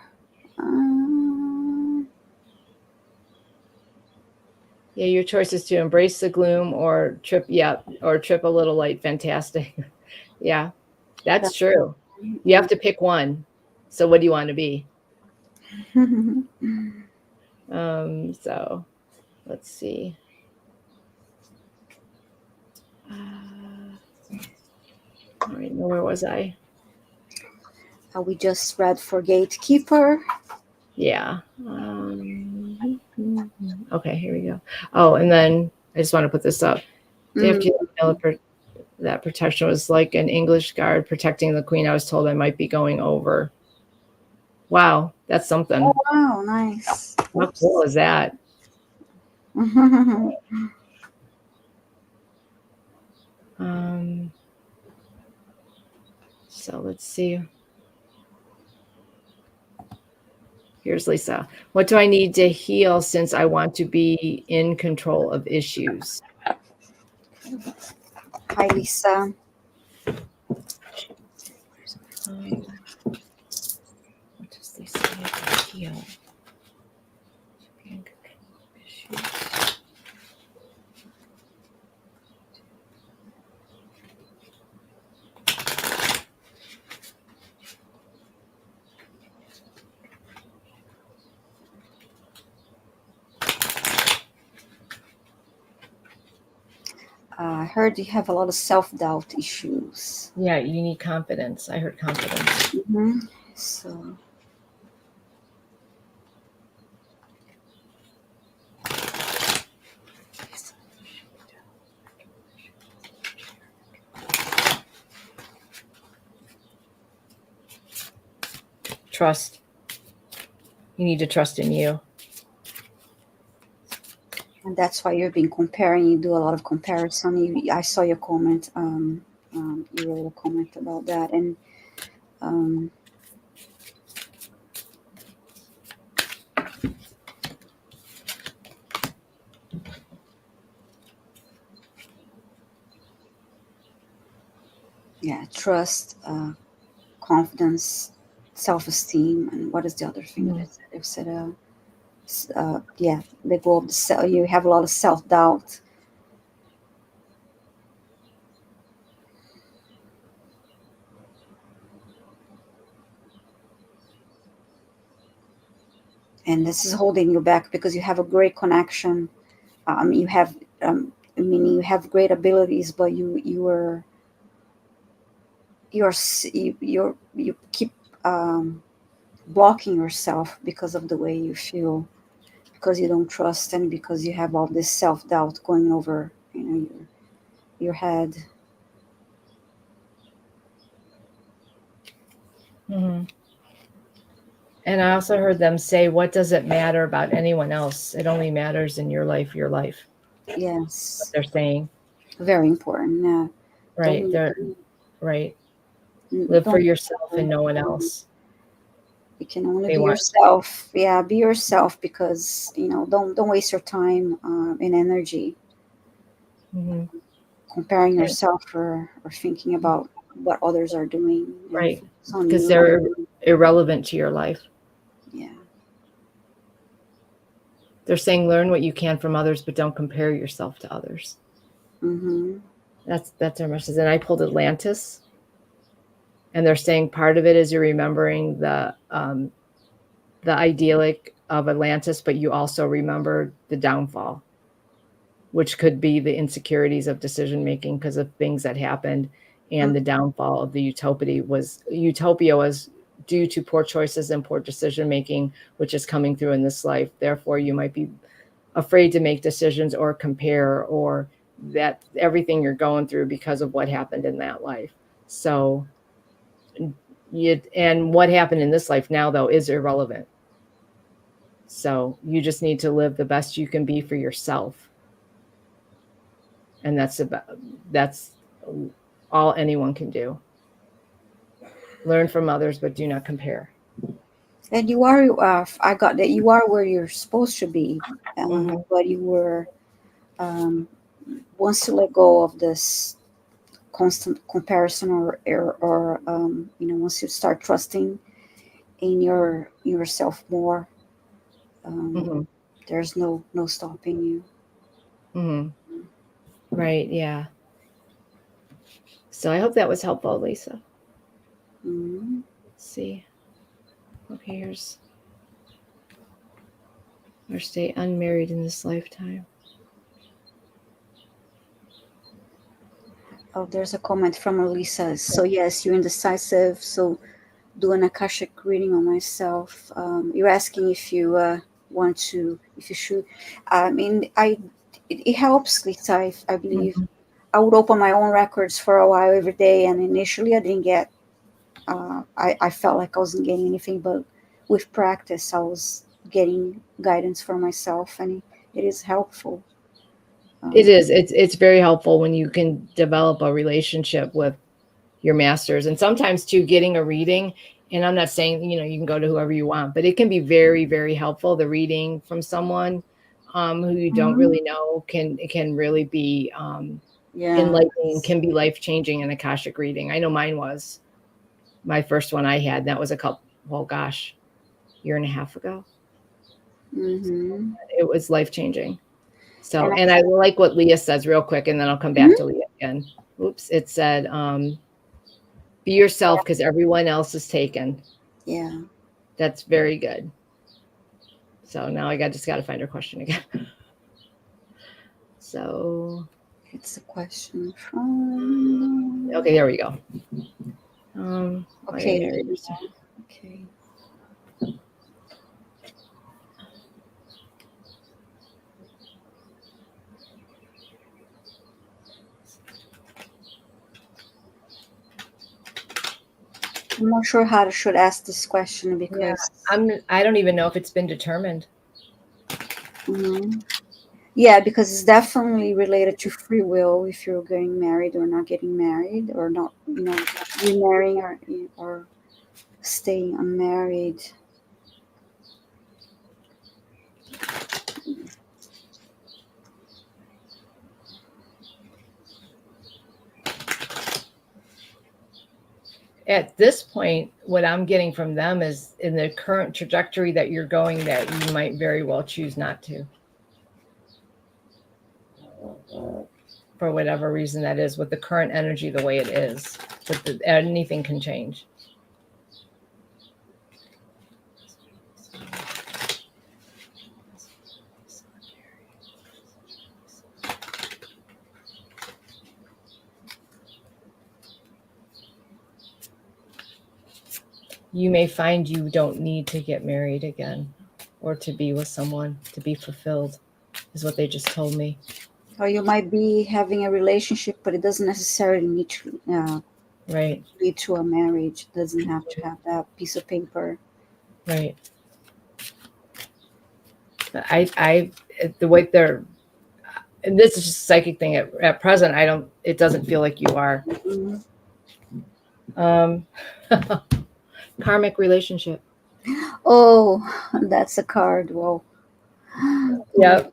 Yeah, your choice is to embrace the gloom or trip, yeah, or trip a little light. Fantastic. Yeah, that's true. You have to pick one. So what do you want to be? So let's see. All right, now where was I? We just read for Gatekeeper. Yeah. Okay, here we go. Oh, and then I just want to put this up. Do you have to know that protection was like an English guard protecting the queen? I was told I might be going over. Wow, that's something. Oh, wow, nice. How cool is that? So let's see. Here's Lisa. What do I need to heal since I want to be in control of issues? Hi, Lisa. What does Lisa need to heal? To be in control of issues. I heard you have a lot of self-doubt issues. Yeah, you need confidence. I heard confidence. So Trust. You need to trust in you. and that's why you've been comparing. You do a lot of comparison. I saw your comment. You wrote a comment about that, and yeah, trust, confidence. self-esteem, and what is the other thing that Mhm. I said? I've said, yeah, let go of the self. You have a lot of self-doubt. And this is holding you back because you have a great connection. You have, I mean, you have great abilities, but you keep blocking yourself because of the way you feel, because you don't trust, and because you have all this self doubt going over, your head. Mhm. And I also heard them say, what does it matter about anyone else? It only matters in your life, your life. What Yes, they're saying. very important. Yeah, Right. don't They're right. Live for don't. yourself and no one else. You can only They be want. yourself. Yeah, be yourself, because don't waste your time and energy Mhm. comparing And, yourself, or thinking about what others are doing. right. Focus on Because you. they're irrelevant to your life. Yeah. They're saying learn what you can from others, but don't compare yourself to others. Mm-hmm. That's our message. And I pulled Atlantis, and they're saying part of it is you're remembering the idyllic of Atlantis, but you also remember the downfall, which could be the insecurities of decision making because of things that happened, and the downfall of the utopia was due to poor choices and poor decision making, which is coming through in this life. Therefore, you might be afraid to make decisions or compare, or that everything you're going through because of what happened in that life. So and what happened in this life now though is irrelevant. So you just need to live the best you can be for yourself. And that's all anyone can do. Learn from others, but do not compare. And you are, I got that you are where you're supposed to be, Mm-hmm. but you were, um, once to let go of this constant comparison, or once you start trusting in yourself more, um, Mm-hmm. there's no stopping you. Mm-hmm. Right. Yeah. So I hope that was helpful, Lisa. Mm-hmm. Let's see. Okay, here's or stay unmarried in this lifetime. Oh, there's a comment from Elisa. So yes, you're indecisive. So do an Akashic reading on myself. You're asking if you want to, if you should. I mean, it helps, Lisa. I believe Mm-hmm. I would open my own records for a while every day, and initially I didn't get. I felt like I wasn't getting anything, but with practice, I was getting guidance for myself, and it is helpful. It Um, is. It's very helpful when you can develop a relationship with your masters, and sometimes too getting a reading. And I'm not saying you can go to whoever you want, but it can be very very helpful. The reading from someone who you don't mhm. really know can really be Yeah. enlightening, can be life changing. An Akashic reading, I know mine was my first one I had. That was a couple. Well, gosh, year and a half ago. Mm-hmm. It was life changing. So, And I, and I like what Leah says real quick, and then I'll come back mhm. to Leah again. Oops, it said, be yourself because everyone else is taken. Yeah. That's very good. So now just got to find her question again. So, It's a question from. okay, there we go. Okay. Here's- Okay. I'm not sure how to should ask this question yeah, because. I don't even know if it's been determined. Mhm. Yeah, because it's definitely related to free will, if you're getting married or not getting married, or not, remarrying, or staying unmarried. at this point, what I'm getting from them is in the current trajectory that you're going, that you might very well choose not to. For whatever reason that is, with the current energy the way it is. But anything can change. You may find you don't need to get married again or to be with someone to be fulfilled, is what they just told me. Or you might be having a relationship, but it doesn't necessarily need to Right. lead to a marriage. It doesn't have to have that piece of paper. Right. I the way they're, and this is just a psychic thing at present, it doesn't feel like you are. Karmic relationship. Oh, that's a card. Whoa. Yep.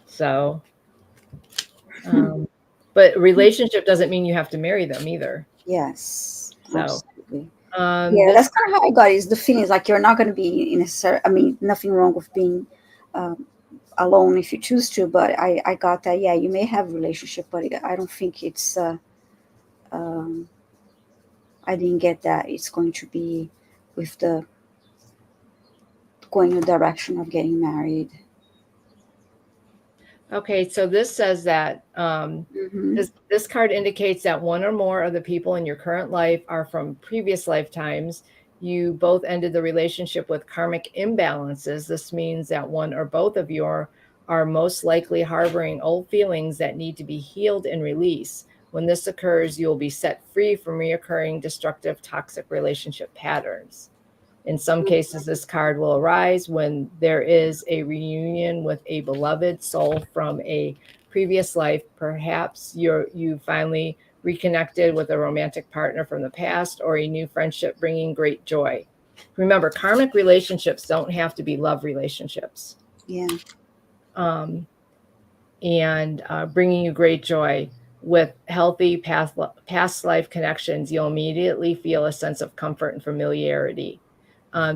So, but relationship doesn't mean you have to marry them either. Yes. So, absolutely. Yeah, that's kind of how I got it. Is the feeling is like you're not going to be necessarily. I mean, nothing wrong with being alone if you choose to, but I got that. Yeah, you may have a relationship, but I don't think it's. I didn't get that it's going to be with the going in the direction of getting married. Okay, so this says that this card indicates that one or more of the people in your current life are from previous lifetimes. You both ended the relationship with karmic imbalances. This means that one or both of you are most likely harboring old feelings that need to be healed and released. When this occurs, you will be set free from reoccurring destructive, toxic relationship patterns. In some cases, this card will arise when there is a reunion with a beloved soul from a previous life. Perhaps you finally reconnected with a romantic partner from the past, or a new friendship bringing great joy. Remember, karmic relationships don't have to be love relationships. Yeah. And bringing you great joy. With healthy past life connections, you'll immediately feel a sense of comfort and familiarity.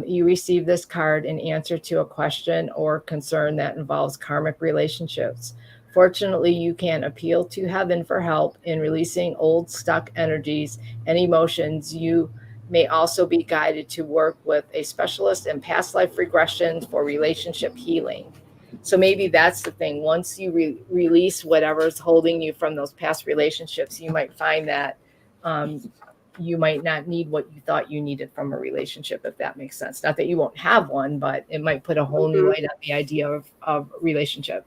You receive this card in answer to a question or concern that involves karmic relationships. Fortunately, you can appeal to heaven for help in releasing old stuck energies and emotions. You may also be guided to work with a specialist in past life regressions for relationship healing. So maybe that's the thing. Once you release whatever's holding you from those past relationships, you might find that you might not need what you thought you needed from a relationship, if that makes sense. Not that you won't have one, but it might put a whole new light on the idea of relationship.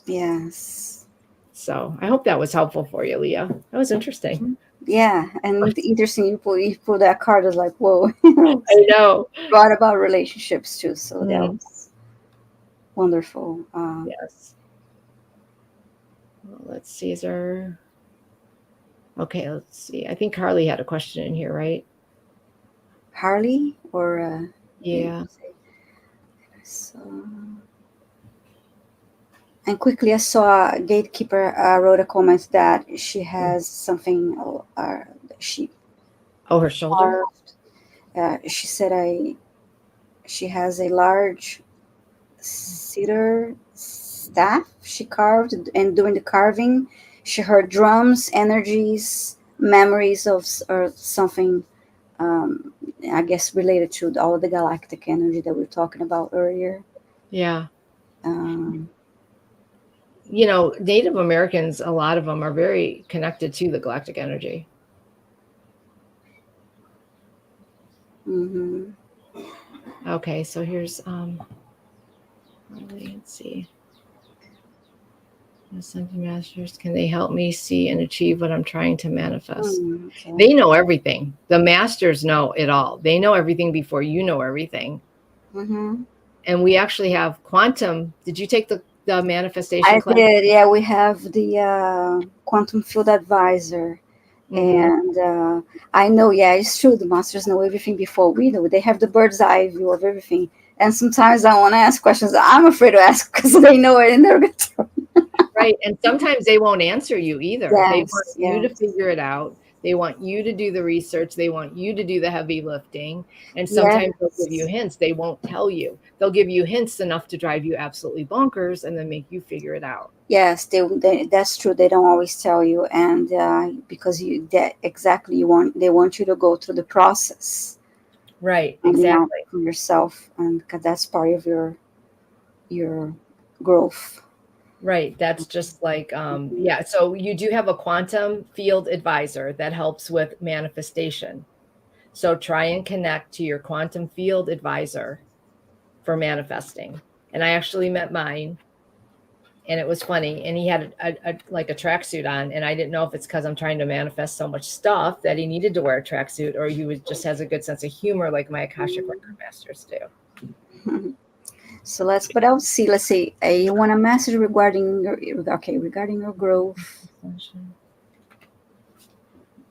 Yes. So I hope that was helpful for you, Leah. That was interesting. Yeah, and interesting. You pull that card is like, whoa. I know. Brought about relationships too, so that was wonderful. Yes. Well, let's see. Is there? Okay, let's see. I think Carly had a question in here, right? Harley or yeah. So, and quickly, I saw Gatekeeper wrote a comment that she has something. She. Oh, her shoulder. She said, she has a large cedar staff she carved, and during the carving, she heard drums, energies, memories of or something. I guess related to all the galactic energy that we were talking about earlier. Yeah. Native Americans, a lot of them are very connected to the galactic energy. Okay, so here's let's see. Ascended Masters, can they help me see and achieve what I'm trying to manifest? Okay. They know everything. The Masters know it all. They know everything before you know everything. And we actually have quantum. Did you take the manifestation class? I did. Yeah, we have the quantum field advisor. And I know, yeah, it's true. The Masters know everything before we do. They have the bird's eye view of everything. And sometimes I want to ask questions I'm afraid to ask because they know it and they're going to. Right. And sometimes they won't answer you either. Yes, they want you to figure it out. They want you to do the research. They want you to do the heavy lifting. And sometimes they'll give you Yes. hints. They won't tell you. They'll give you hints enough to drive you absolutely bonkers and then make you figure it out. Yes, that's true. They don't always tell you, and because you that exactly you want they want you to go through the process, Right, finding out exactly. for yourself, and 'cause that's part of your growth. Right. That's just like, Mhm. yeah. So you do have a quantum field advisor that helps with manifestation. So try and connect to your quantum field advisor for manifesting. And I actually met mine, and it was funny. And he had a like a tracksuit on, and I didn't know if it's because I'm trying to manifest so much stuff that he needed to wear a tracksuit, or he was just has a good sense of humor, like my Akashic record masters do. So but I'll see. Let's see. You want a message regarding regarding your growth.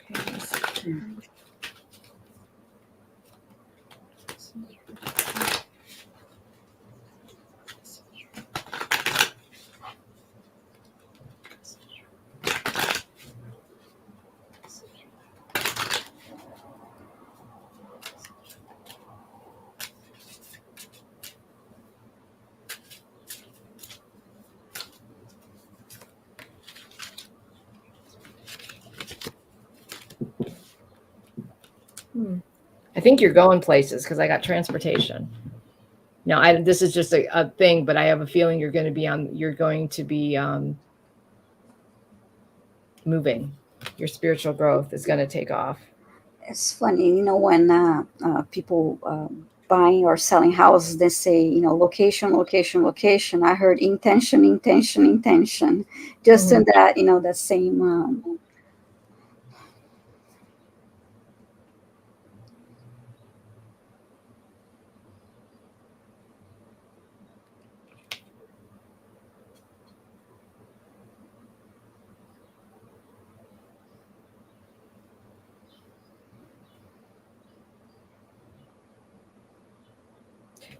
Okay. I think you're going places because I got transportation. Now, this is just a thing, but I have a feeling you're going to be moving. Your spiritual growth is going to take off. It's funny, when people buying or selling houses, they say, location, location, location. I heard intention, intention, intention. Just in Mhm. that, that same.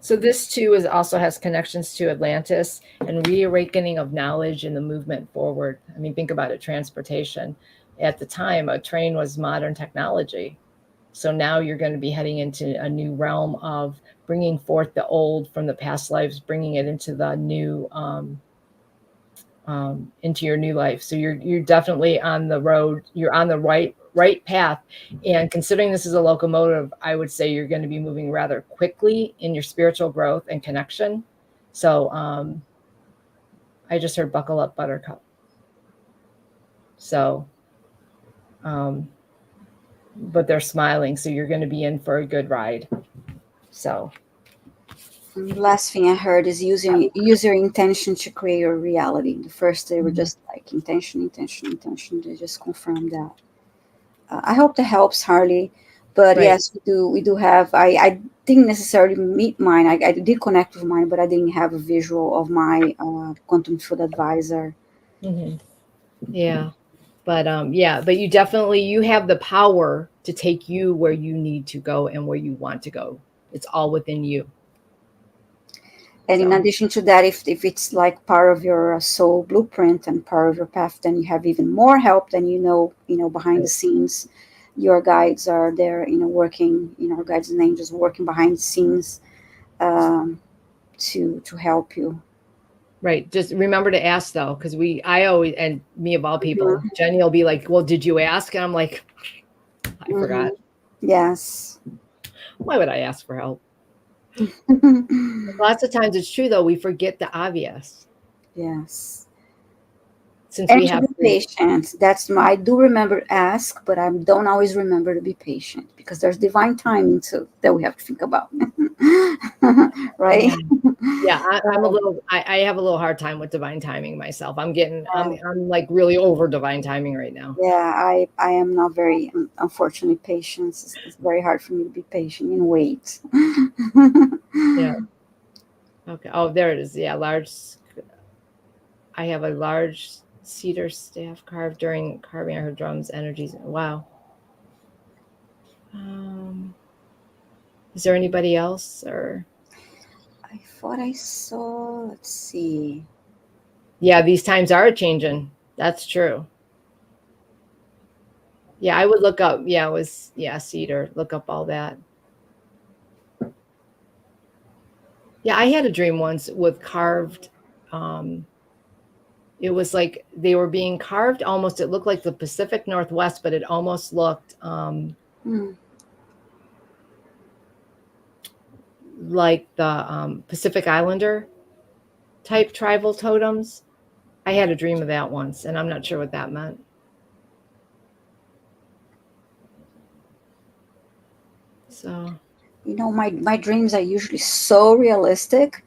So this too is also has connections to Atlantis and reawakening of knowledge and the movement forward. I mean, think about it, transportation. At the time, a train was modern technology. So now you're going to be heading into a new realm of bringing forth the old from the past lives, bringing it into the new, into your new life. So you're definitely on the road. You're on the right path. And considering this is a locomotive, I would say you're going to be moving rather quickly in your spiritual growth and connection. So I just heard buckle up, buttercup. So, um, but they're smiling. So you're going to be in for a good ride. So And the last thing I heard is use your intention to create your reality. The first they were just like intention, intention, intention. They just confirmed that. I hope that helps, Harley. But right. yes, we do have. I didn't necessarily meet mine. I did connect with mine, but I didn't have a visual of my quantum field advisor. Mm-hmm. Yeah. But you have the power to take you where you need to go and where you want to go. It's all within you. And in So addition to that, if it's like part of your soul blueprint and part of your path, then you have even more help than behind the scenes. Your guides are there, working, our guides and angels working behind the scenes um, to help you. right. Just remember to ask though, because I always, and me of all people, Mhm, Jenny will be like, "Well, did you ask?" And I'm like, "I forgot. mhm. Yes. Why would I ask for help?" Lots of times it's true though. We forget the obvious Yes. since And we to have be free. patient. I do remember ask, but I don't always remember to be patient because there's divine timing too that we have to think about. Right? Yeah. Yeah, I'm a little. I have a little hard time with divine timing myself. I'm like really over divine timing right now. Yeah, I am not very unfortunately patient. It's very hard for me to be patient and wait. Yeah. Okay. Oh, there it is. Yeah, large. I have a large cedar staff carved during carving her drums. Energies. Wow. Um, is there anybody else or? I thought I saw. Let's see. Yeah, these times are changing. That's true. Yeah, I would look up. Yeah, it was cedar. Look up all that. Yeah, I had a dream once with carved. Um, it was like they were being carved almost. It looked like the Pacific Northwest, but it almost looked Mm. like the Pacific Islander type tribal totems. I had a dream of that once, and I'm not sure what that meant. So, My dreams are usually so realistic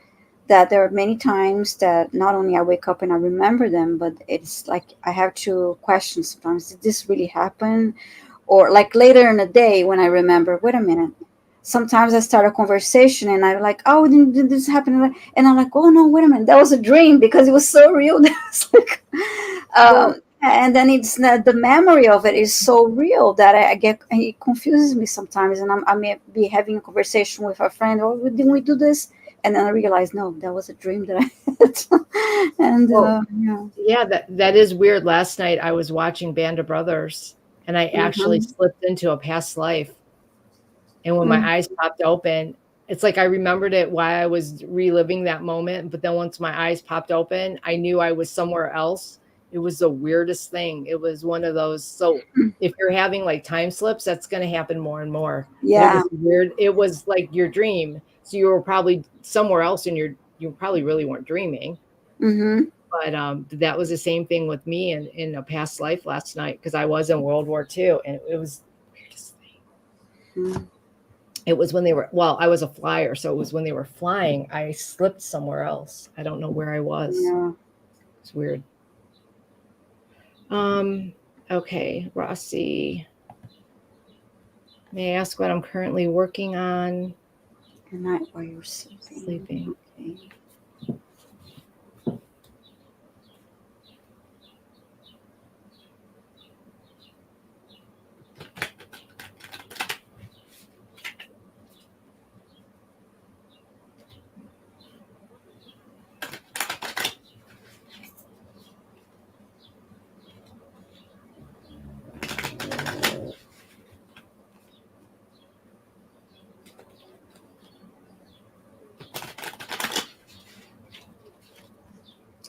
that there are many times that not only I wake up and I remember them, but it's like I have to question sometimes, did this really happen? Or like later in the day when I remember, wait a minute. Sometimes I start a conversation and I'm like, oh, did this happen? And I'm like, oh no, wait a minute, that was a dream because it was so real. That's like, well, and then it's the memory of it is so real that I get it confuses me sometimes, and I may be having a conversation with a friend, oh, didn't we do this? And then I realize, no, that was a dream that I had. And well, yeah. yeah, that is weird. Last night I was watching Band of Brothers, and I actually Mhm. slipped into a past life. And when Mm. my eyes popped open, it's like I remembered it while I was reliving that moment. But then once my eyes popped open, I knew I was somewhere else. It was the weirdest thing. It was one of those. So if you're having like time slips, that's going to happen more and more. But it Yeah. was weird. It was like your dream. So you were probably somewhere else and you probably really weren't dreaming. Mm-hmm. But that was the same thing with me in a past life last night because I was in World War II and it was the weirdest thing. Mm. It was when they were, well, I was a flyer, so it was when they were flying, I slipped somewhere else. I don't know where I was. Yeah. It's weird. Um, okay, Rossi. May I ask what I'm currently working on? At night while you're sleeping. Sleeping. Okay.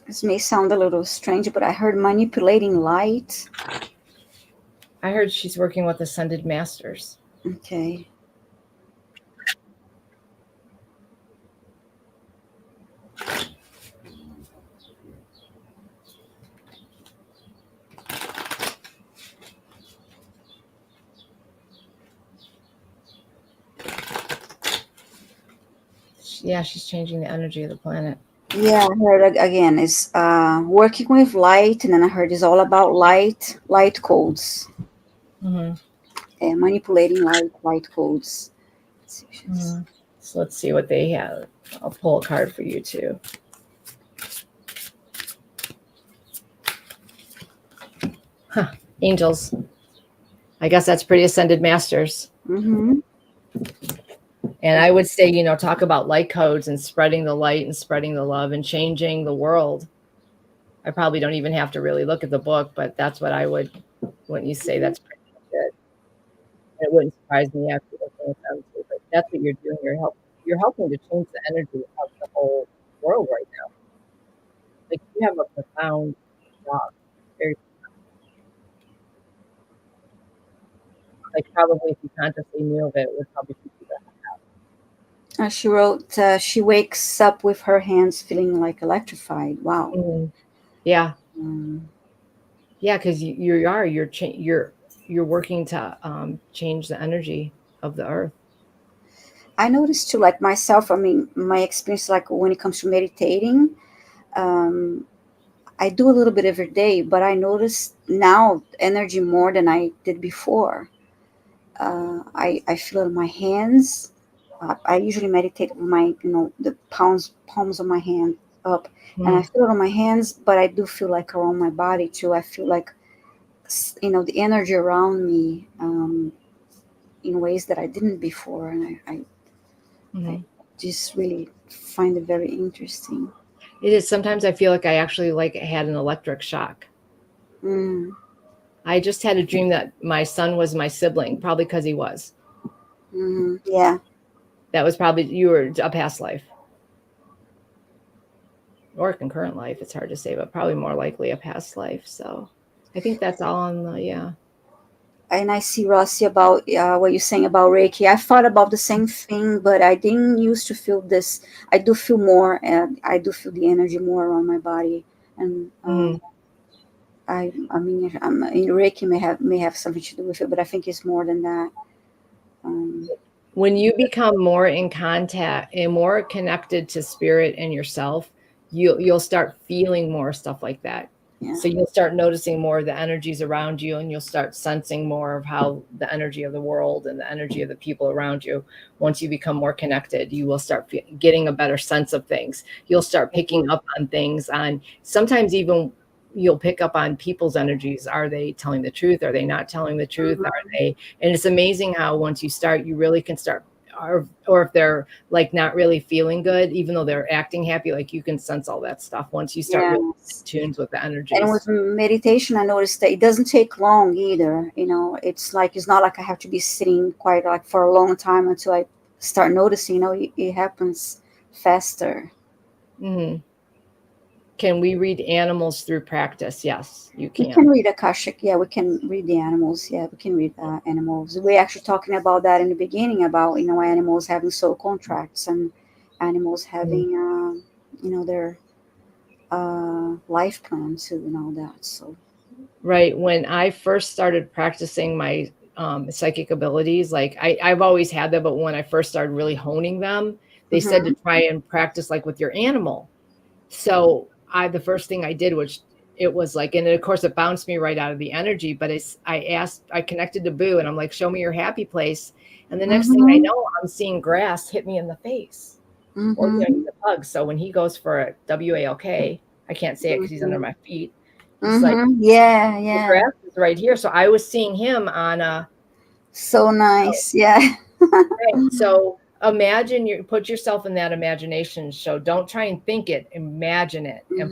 This may sound a little strange, but I heard manipulating light. I heard she's working with Ascended Masters. Okay. Yeah, she's changing the energy of the planet. Yeah, I heard again is working with light, and then I heard is all about light codes, Mm-hmm. and manipulating light codes. Let's see if she's- Mm-hmm. So let's see what they have. I'll pull a card for you too. Huh. Angels. I guess that's pretty Ascended Masters. Mhm. And I would say, talk about light codes and spreading the light and spreading the love and changing the world. I probably don't even have to really look at the book, but that's what I would, when you say that's pretty much it. It wouldn't surprise me after looking at them too, but that's what you're doing. You're helping to change the energy of the whole world right now. Like you have a profound job. Very, like probably if you consciously knew of it, would probably keep you that. She wrote, she wakes up with her hands feeling like electrified. Wow. Mm, yeah, Um, yeah, because you're working to change the energy of the earth. I noticed too, like myself, I mean, my experience, like when it comes to meditating, um, I do a little bit every day, but I notice now energy more than I did before. I feel it in my hands. I usually meditate with my, the palms of my hand up, and I Mm, feel it on my hands, but I do feel like around my body too. I feel like, the energy around me in ways that I didn't before, and I mhm. just really find it very interesting. It is sometimes I feel like I actually like had an electric shock. Mm. I just had a dream that my son was my sibling, probably because he was. Yeah. That was probably, you were a past life. Or a concurrent life. It's hard to say, but probably more likely a past life. So I think that's all on the, yeah. And I see, Rossi, about what you're saying about Reiki. I thought about the same thing, but I didn't used to feel this. I do feel more, and I do feel the energy more around my body. And I mean, Reiki may have something to do with it, but I think it's more than that. When you become more in contact and more connected to spirit and yourself, you'll start feeling more stuff like that. Yeah. So you'll start noticing more of the energies around you, and you'll start sensing more of how the energy of the world and the energy of the people around you. Once you become more connected, you will start getting a better sense of things. You'll start picking up on things, on sometimes even you'll pick up on people's energies. Are they telling the truth? Are they not telling the truth? Are they? And it's amazing how once you start, you really can start, or if they're like not really feeling good, even though they're acting happy, like you can sense all that stuff once you start really tuned with the energies. And with meditation, I noticed that it doesn't take long either. You know, it's not like I have to be sitting quite like for a long time until I start noticing. You know, it happens faster. Mm-hmm. Can we read animals through practice? Yes, you can. We can read Akashic. Yeah, we can read the animals. Yeah, we can read animals. We're actually talking about that in the beginning about, you know, animals having soul contracts and animals having, you know, their life plans and all that. So. Right. When I first started practicing my psychic abilities, like I've always had them, but when I first started really honing them, they said to try and practice like with your animal. So the first thing I did, which it was like, and of course it bounced me right out of the energy, but I connected to Boo and I'm like, show me your happy place. And the next thing I know, I'm seeing grass hit me in the face or the pug. So when he goes for a WALK, I can't say it because he's under my feet. It's like, yeah. the grass is right here. So I was seeing him on a. So nice. Yeah. Right. So imagine put yourself in that imagination. So don't try and think it, imagine it, and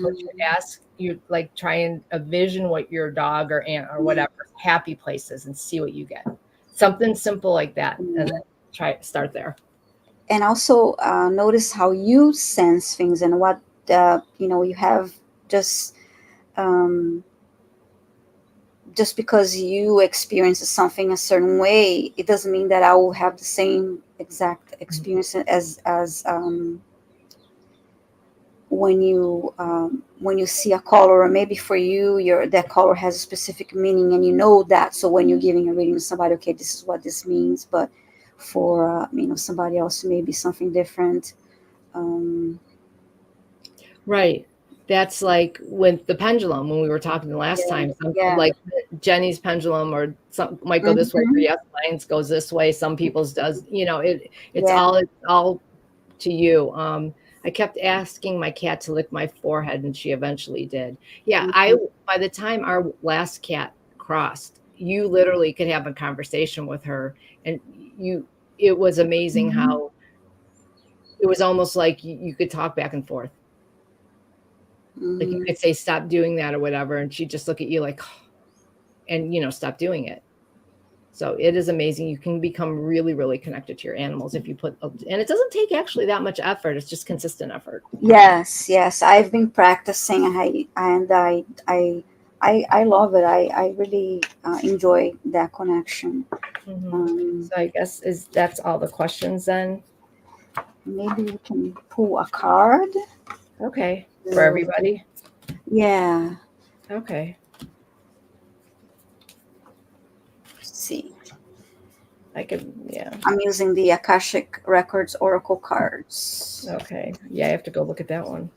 try and envision what your dog or aunt or whatever happy place is and see what you get. Something simple like that. And then start there. And also notice how you sense things and what, you know, you have just because you experience something a certain way, it doesn't mean that I will have the same exact experience as when you see a color, or maybe for you, that color has a specific meaning, and you know that. So when you're giving a reading to somebody, okay, this is what this means. But for you know, somebody else, maybe something different. Right. That's like with the pendulum when we were talking the last time. Like Jenny's pendulum, or some might go this way for yes, mine's goes this way. Some people's does. You know, it's all to you. I kept asking my cat to lick my forehead, and she eventually did. Yeah, by the time our last cat crossed, you literally could have a conversation with her, and it was amazing how it was almost like you could talk back and forth. Like you could say, stop doing that or whatever. And she'd just look at you like, and, you know, stop doing it. So it is amazing. You can become really, really connected to your animals if you and it doesn't take actually that much effort. It's just consistent effort. Yes. I've been practicing. I love it. I really enjoy that connection. So I guess that's all the questions then. Maybe we can pull a card. Okay. For everybody? Yeah. Okay. Let's see. Yeah. I'm using the Akashic Records Oracle cards. Okay. Yeah, I have to go look at that one.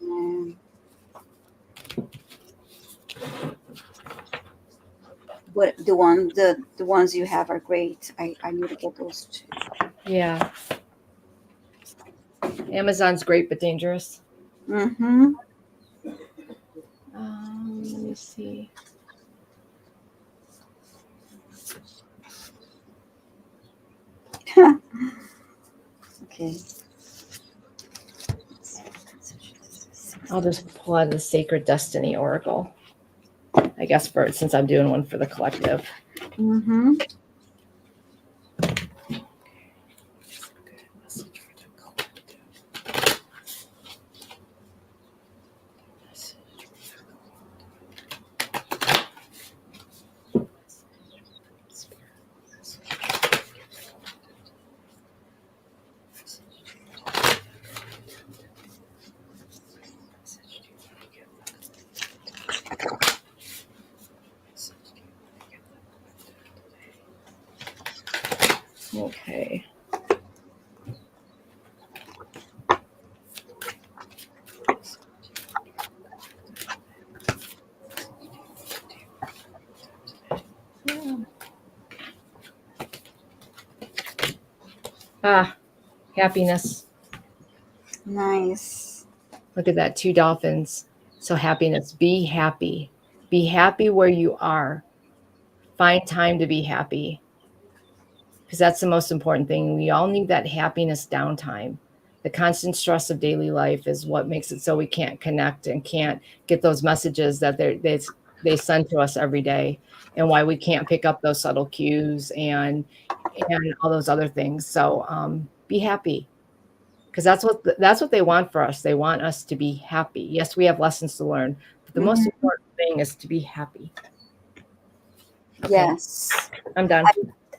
But the ones you have are great. I need to get those too. Yeah. Amazon's great but dangerous. Let me see. Okay. I'll just pull out the Sacred Destiny Oracle. I guess since I'm doing one for the collective. Mm-hmm. Okay. Happiness. Nice. Look at that, 2 dolphins. So happiness, be happy. Be happy where you are. Find time to be happy. Because that's the most important thing. We all need that happiness downtime. The constant stress of daily life is what makes it so we can't connect and can't get those messages that they send to us every day, and why we can't pick up those subtle cues and all those other things. So be happy, because that's what they want for us. They want us to be happy. Yes, we have lessons to learn, but the most Mm-hmm. important thing is to be happy. Okay, Yes. I'm done.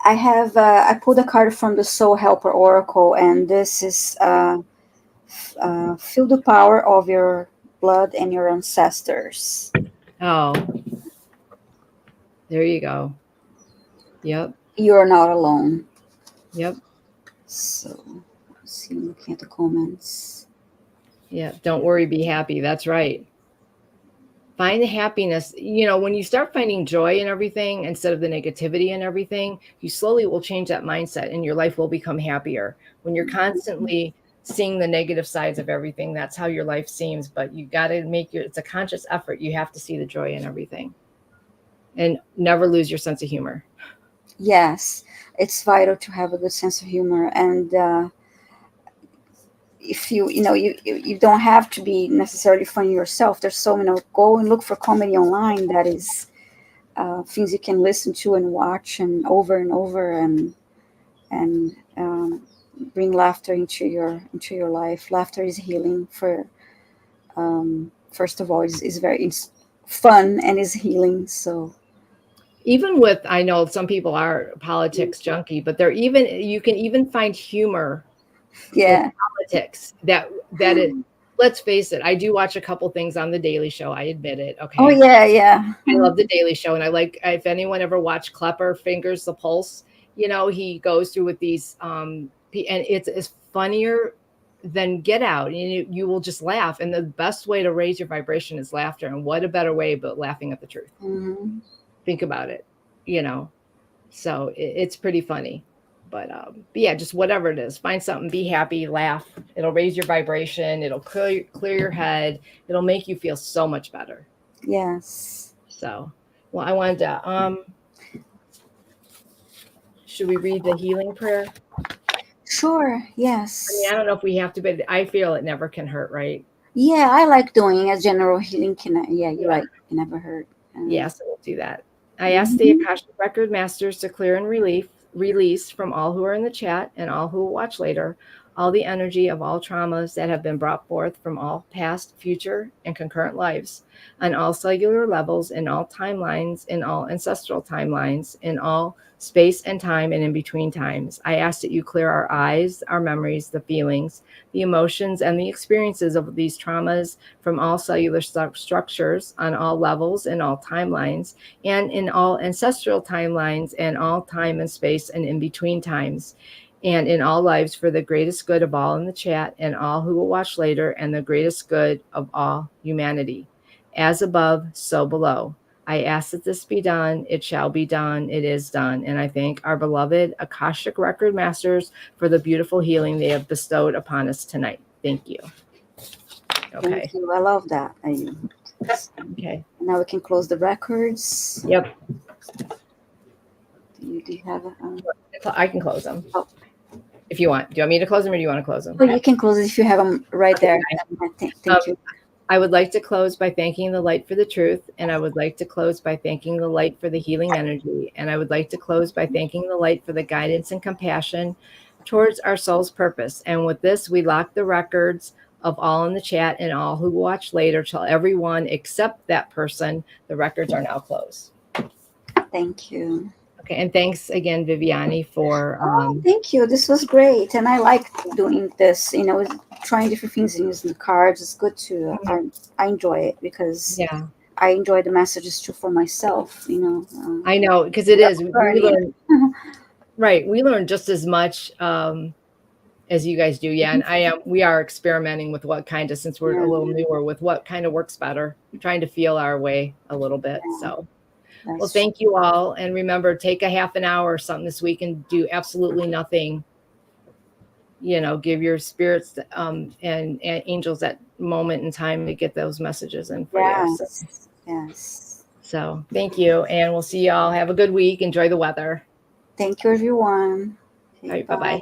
I have I pulled a card from the Soul Helper Oracle, and this is feel the power of your blood and your ancestors. Oh, there you go. Yep. You're not alone. Yep. So, let's see, looking at the comments. Yeah. Don't worry, be happy. That's right. Find the happiness. When you start finding joy in everything instead of the negativity in everything, you slowly will change that mindset and your life will become happier. When you're constantly seeing the negative sides of everything, that's how your life seems. But you got to it's a conscious effort. You have to see the joy in everything and never lose your sense of humor. Yes, it's vital to have a good sense of humor, and if you don't have to be necessarily funny yourself. There's so many. Go and look for comedy online. That is things you can listen to and watch and over and bring laughter into your life. Laughter is healing. For first of all, is very it's fun and is healing. So Even with, I know some people are politics junkie, but you can even find humor with yeah. politics that it let's face it, I do watch a couple things on the Daily Show, I admit it. Oh Okay, yeah, yeah. I love the Daily Show, and I like, if anyone ever watched Klepper Fingers the Pulse, he goes through with these and it's funnier than Get Out, and you will just laugh, and the best way to raise your vibration is laughter, and what a better way but laughing at the truth. Mm-hmm. Think about it, so it's pretty funny. But yeah, just whatever it is, find something, be happy, laugh. It'll raise your vibration. It'll clear your head. It'll make you feel so much better. Yes. So, well, I wanted to, should we read the healing prayer? Sure. I Yes. don't know if we have to, but I feel it never can hurt, right? Yeah, I like doing a general healing. Yeah, you're Yeah. right. It never hurt. Yeah, so we'll do that. I ask the Akashic Record Masters to clear and release from all who are in the chat and all who will watch later, all the energy of all traumas that have been brought forth from all past, future, and concurrent lives, on all cellular levels, in all timelines, in all ancestral timelines, in all space and time, and in between times. I ask that you clear our eyes, our memories, the feelings, the emotions, and the experiences of these traumas from all cellular structures, on all levels, in all timelines, and in all ancestral timelines, and all time and space, and in between times, and in all lives, for the greatest good of all in the chat and all who will watch later, and the greatest good of all humanity. As above, so below. I ask that this be done. It shall be done. It is done. And I thank our beloved Akashic Record Masters for the beautiful healing they have bestowed upon us tonight. Thank you. Okay. Thank you. I love that. Okay. Now we can close the records. Yep. Do you have I can close them. Oh. If you want. Do you want me to close them, or do you want to close them? Oh, you can close it if you have them right there. Thank you. I would like to close by thanking the light for the truth, and I would like to close by thanking the light for the healing energy, and I would like to close by thanking the light for the guidance and compassion towards our soul's purpose. And with this, we lock the records of all in the chat and all who watch later. Tell everyone except that person, the records are now closed. Thank you. Okay, and thanks again, Viviani, for thank you. This was great, and I like doing this. Trying different things and using the cards. It's good to. I enjoy it because I enjoy the messages too for myself. I know, because it is. We learn, right? We learn just as much as you guys do. Yeah, and we are experimenting with what kind of, since we're a little newer, with what kind of works better. Trying to feel our way a little bit. So. Well, thank you all. And remember, take a half an hour or something this week and do absolutely nothing. Give your spirits and angels that moment in time to get those messages in for you. Yes. So thank you. And we'll see y'all. Have a good week. Enjoy the weather. Thank you, everyone. All right. Bye-bye.